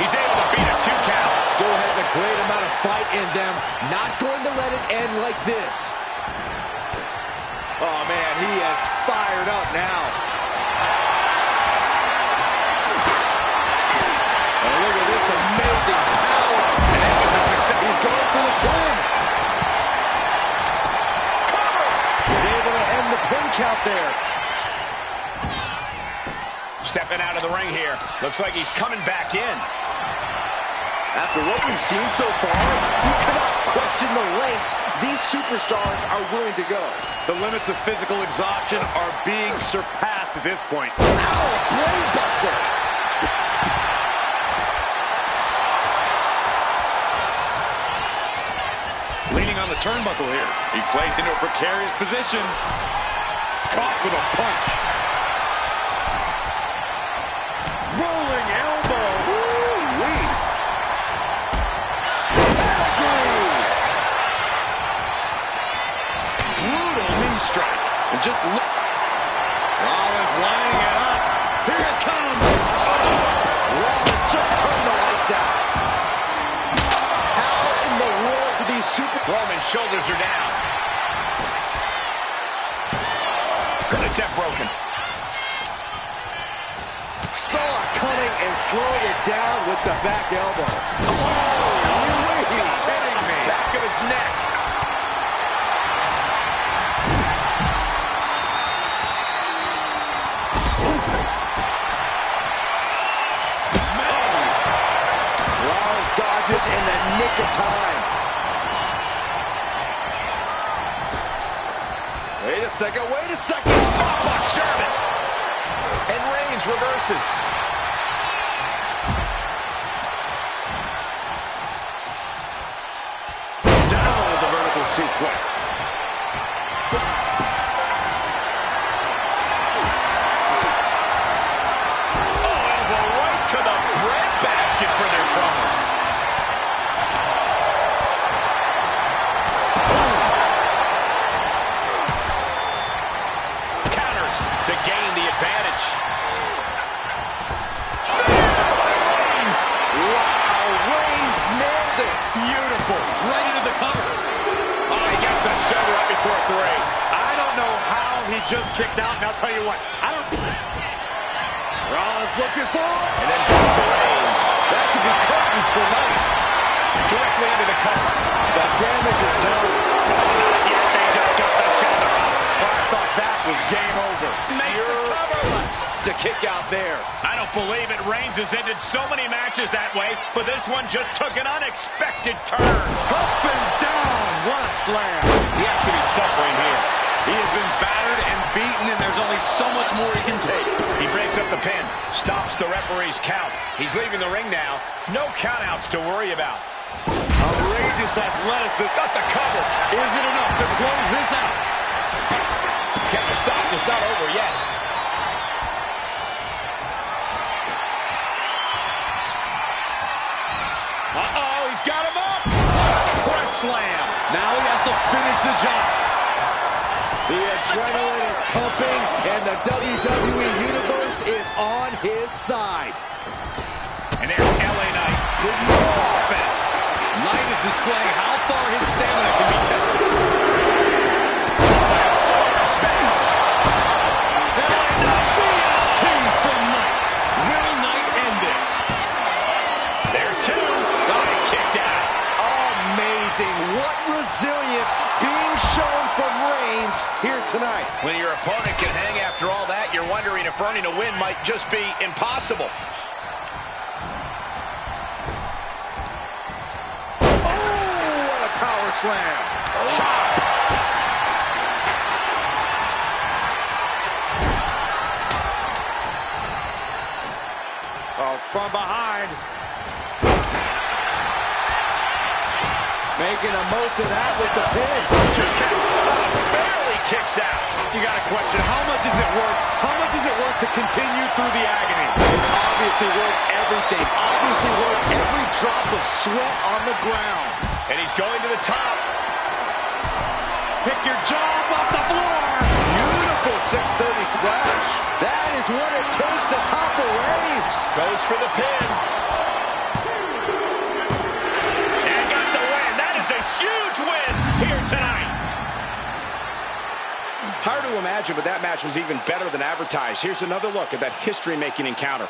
He's able to beat a 2 count. Still has a great amount of fight in them. Not going to let it end like this. Oh, man, he has fired up now. And look at this amazing power. And that was a success. He's going for the pin. Cover. He's able to end the pin count there. Stepping out of the ring here. Looks like he's coming back in. After what we've seen so far, you cannot question the lengths these superstars are willing to go. The limits of physical exhaustion are being surpassed at this point. Ow, brain buster. Leaning on the turnbuckle here. He's placed into a precarious position. Caught with a punch. Rolling elbow. Woo-wee. Brutal knee strike. And just look. Rollins lining it up. Here it comes. Rollins just turned the lights out. How in the world do these Roman's shoulders are down. Good attempt broken. saw it coming and slowed it down with the back elbow. Oh, are you kidding me? Back of his neck. Rollins dodges in the nick of time. Wait a second, wait a second. Top by German. And Reigns reverses. Down with the vertical suplex. Oh, elbow right to the breadbasket for their troubles. Counters to gain the advantage. Wow, Reigns nailed it. Beautiful. Right into the cover. Oh, he gets the shoulder up before 3. I don't know how he just kicked out, and I'll tell you what. Rollins looking for it. And then back to Reigns. That could be curtains for life. Directly into the cover. The damage is done. Not yet. They just got the shoulder up. I thought that was game over. Makes the cover. To kick out there. I don't believe it. Reigns has ended so many matches that way, but this one just took an unexpected turn. Up and down. What a slam. He has to be suffering here. He has been battered and beaten, and there's only so much more he can take. He breaks up the pin, stops the referee's count. He's leaving the ring now. No countouts to worry about. Outrageous athleticism. Got the cover. Is it enough to close this out? Counter stop. It's not over yet. Uh-oh, he's got him up. Press slam. Now he has to finish the job. The adrenaline is pumping, and the the WWE Universe is on his side. And there's LA Knight with more offense. Knight is displaying how far his stamina can be tested. Smash. LA Knight, BLT from Knight. Will Knight end this? There's two. Got it kicked out. Amazing. What resilience being shown from Reigns here tonight. When your opponent can hang after all that, you're wondering if earning a win might just be impossible. Power slam. Chop. Oh, from behind. Making the most of that with the pin. Barely kicks out. You got to question, how much is it worth? How much is it worth to continue through the agony? It's obviously worth everything. Obviously worth every drop of sweat on the ground. And he's going to the top. Pick your jaw off the floor. Beautiful 630 splash. That is what it takes to topple Reigns. Goes for the pin. And got the win. That is a huge win here tonight. Hard to imagine, but that match was even better than advertised. Here's another look at that history-making encounter.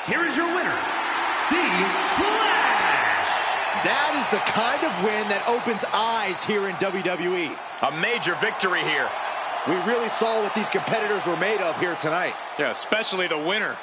Here is your winner, Vash. That is the kind of win that opens eyes here in WWE. A major victory here. We really saw what these competitors were made of here tonight. Yeah, especially the winner.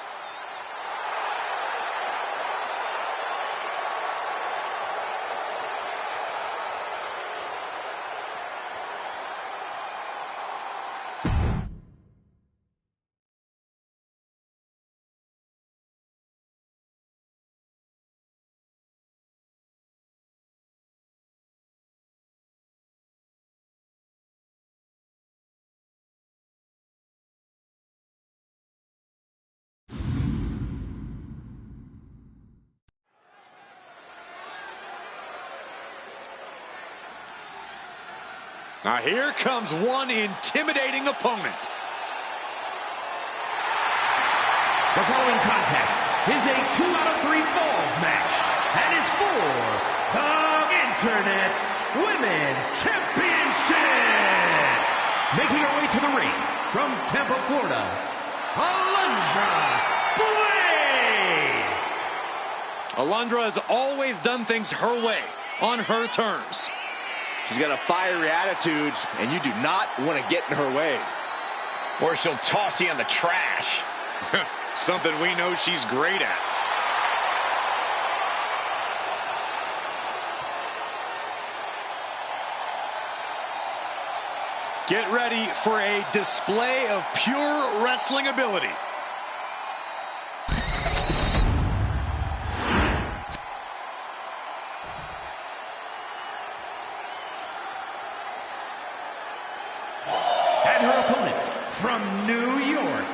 Now here comes one intimidating opponent. The following contest is a 2 out of 3 falls match and is for the Internet's Women's Championship. Making her way to the ring from Tampa, Florida, Alundra Blaze. Alundra has always done things her way, on her terms. She's got a fiery attitude, and you do not want to get in her way. Or she'll toss you in the trash. Something we know she's great at. Get ready for a display of pure wrestling ability. And her opponent from New York,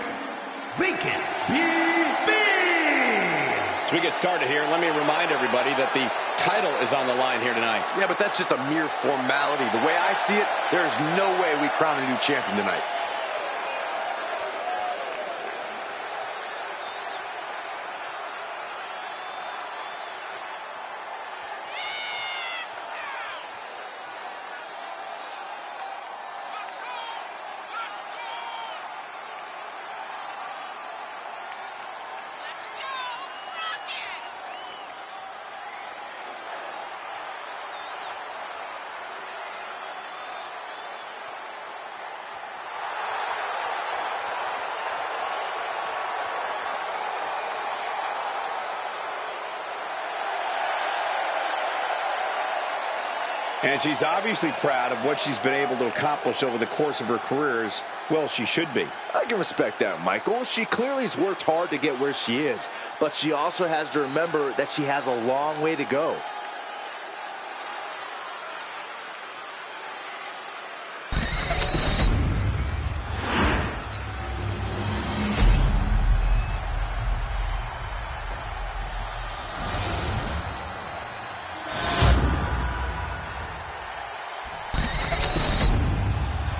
Bacon BB. As we get started here, let me remind everybody that the title is on the line here tonight. Yeah, but that's just a mere formality. The way I see it, there is no way we crown a new champion tonight. And she's obviously proud of what she's been able to accomplish over the course of her career, as well she should be. I can respect that, Michael. She clearly has worked hard to get where she is, but she also has to remember that she has a long way to go.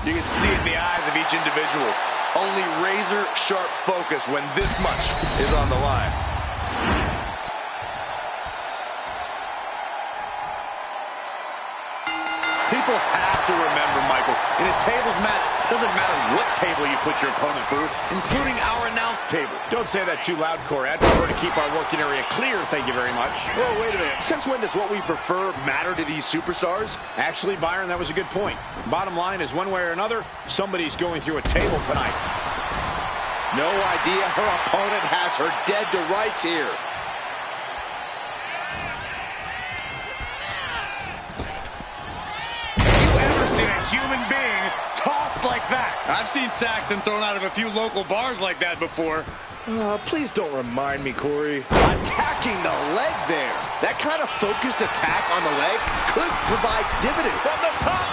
You can see it in the eyes of each individual. Only razor-sharp focus when this much is on the line. People have to remember, Michael, in a tables match, doesn't matter what table you put your opponent through, including our announce table. Don't say that too loud, Corey. I'd prefer to keep our working area clear, thank you very much. Whoa, wait a minute. Since when does what we prefer matter to these superstars? Actually, Byron, that was a good point. Bottom line is, one way or another, somebody's going through a table tonight. No idea her opponent has her dead to rights here. Human being tossed like that. I've seen Saxton thrown out of a few local bars like that before. Please don't remind me, Corey. Attacking the leg there. That kind of focused attack on the leg could provide dividends. From the top.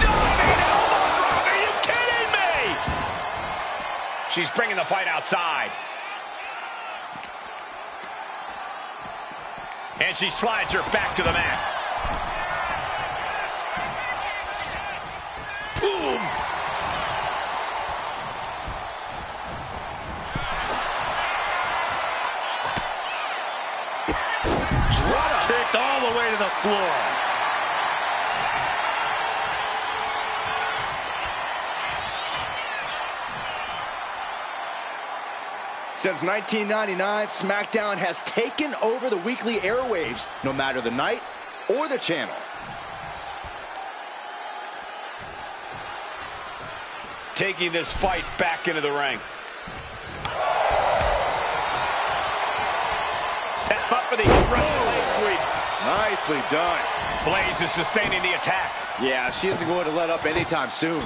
Diving elbow drop. Are you kidding me? She's bringing the fight outside. And she slides her back to the mat. Boom! Drop kicked all the way to the floor. Since 1999, SmackDown has taken over the weekly airwaves, no matter the night or the channel. Taking this fight back into the ring. Set up for the Russian leg sweep. Nicely done. Blaze is sustaining the attack. Yeah, she isn't going to let up anytime soon.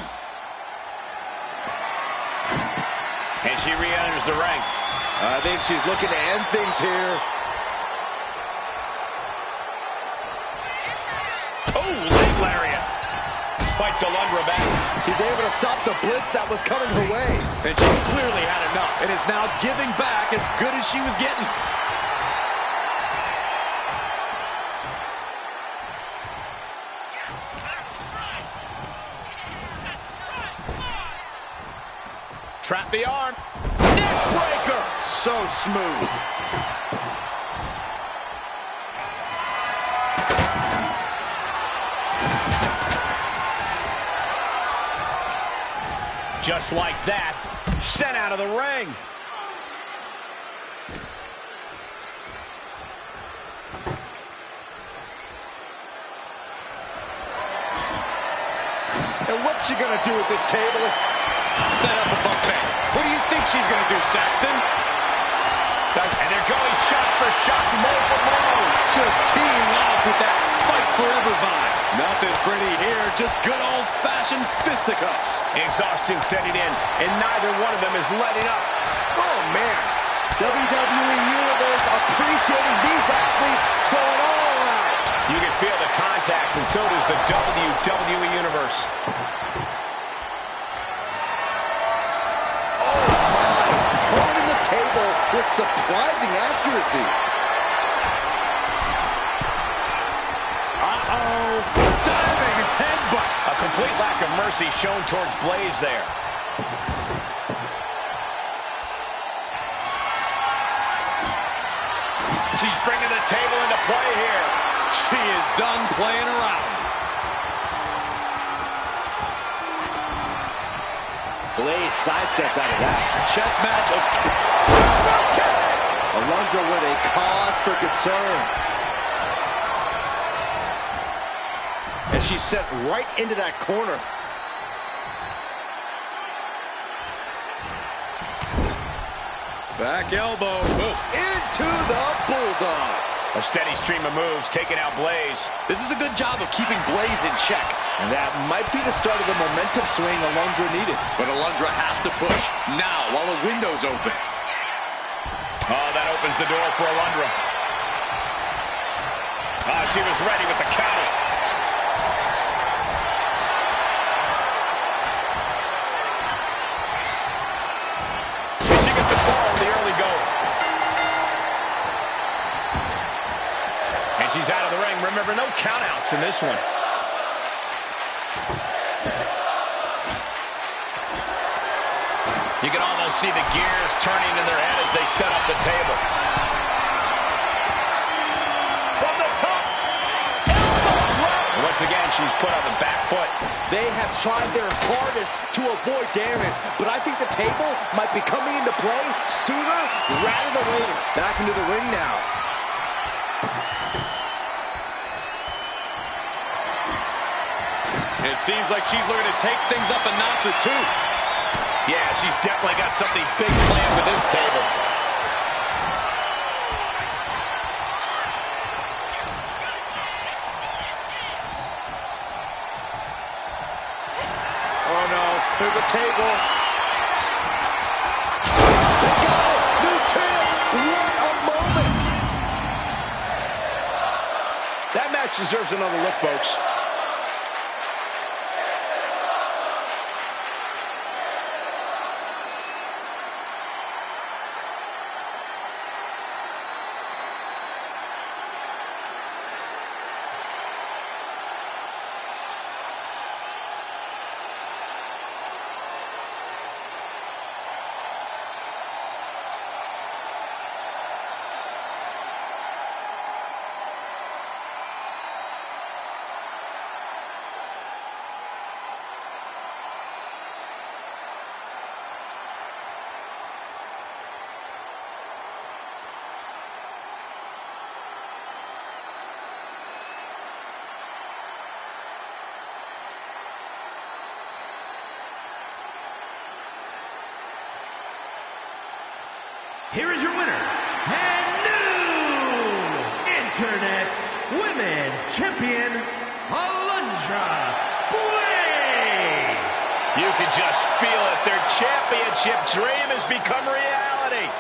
And she re-enters the ring. I think she's looking to end things here. Oh, leg lariat. Fights Alundra back. She's able to stop the blitz that was coming her way. And she's clearly had enough and is now giving back as good as she was getting. Yes, that's right. That's right. Trap the arm. Neck breaker. So smooth. Just like that, sent out of the ring. And what's she gonna do with this table? Set up a buffet. What do you think she's gonna do, Saxton? And they're going shot for shot, blow for blow. Just teeing off with that fight forever vibe. Nothing pretty here, just good old-fashioned fisticuffs. Exhaustion setting in, and neither one of them is letting up. Oh, man. WWE Universe appreciating these athletes going all around. You can feel the contact, and so does the WWE Universe. Oh, my. Holding the table with surprising accuracy. Uh-oh. Diving headbutt. A complete lack of mercy shown towards Blaze there. She's bringing the table into play here. She is done playing around. Blaze sidesteps out of that. Chess match of... Super kick! Alundra with a cause for concern. And she's sent right into that corner. Back elbow. Oof. Into the Bulldog. A steady stream of moves taking out Blaze. This is a good job of keeping Blaze in check. And that might be the start of the momentum swing Alundra needed. But Alundra has to push now while the window's open. Oh, that opens the door for Alundra. Oh, she was ready with the counter. And she gets the ball in the early go. And she's out of the ring. Remember, no countouts in this one. You can almost see the gears turning in their head as they set up the table. From the top, elbow drop. Once again, she's put on the back foot. They have tried their hardest to avoid damage, but I think the table might be coming into play sooner rather than later. Back into the ring now. It seems like she's looking to take things up a notch or two. Yeah, she's definitely got something big planned with this table. Oh no, there's a table. They got it! New champ! What a moment! That match deserves another look, folks. Here is your winner, and new Internet's Women's Champion, Alundra Blaze. You can just feel it. Their championship dream has become reality.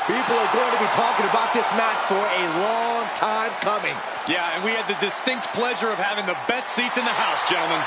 People are going to be talking about this match for a long time coming. Yeah, and we had the distinct pleasure of having the best seats in the house, gentlemen.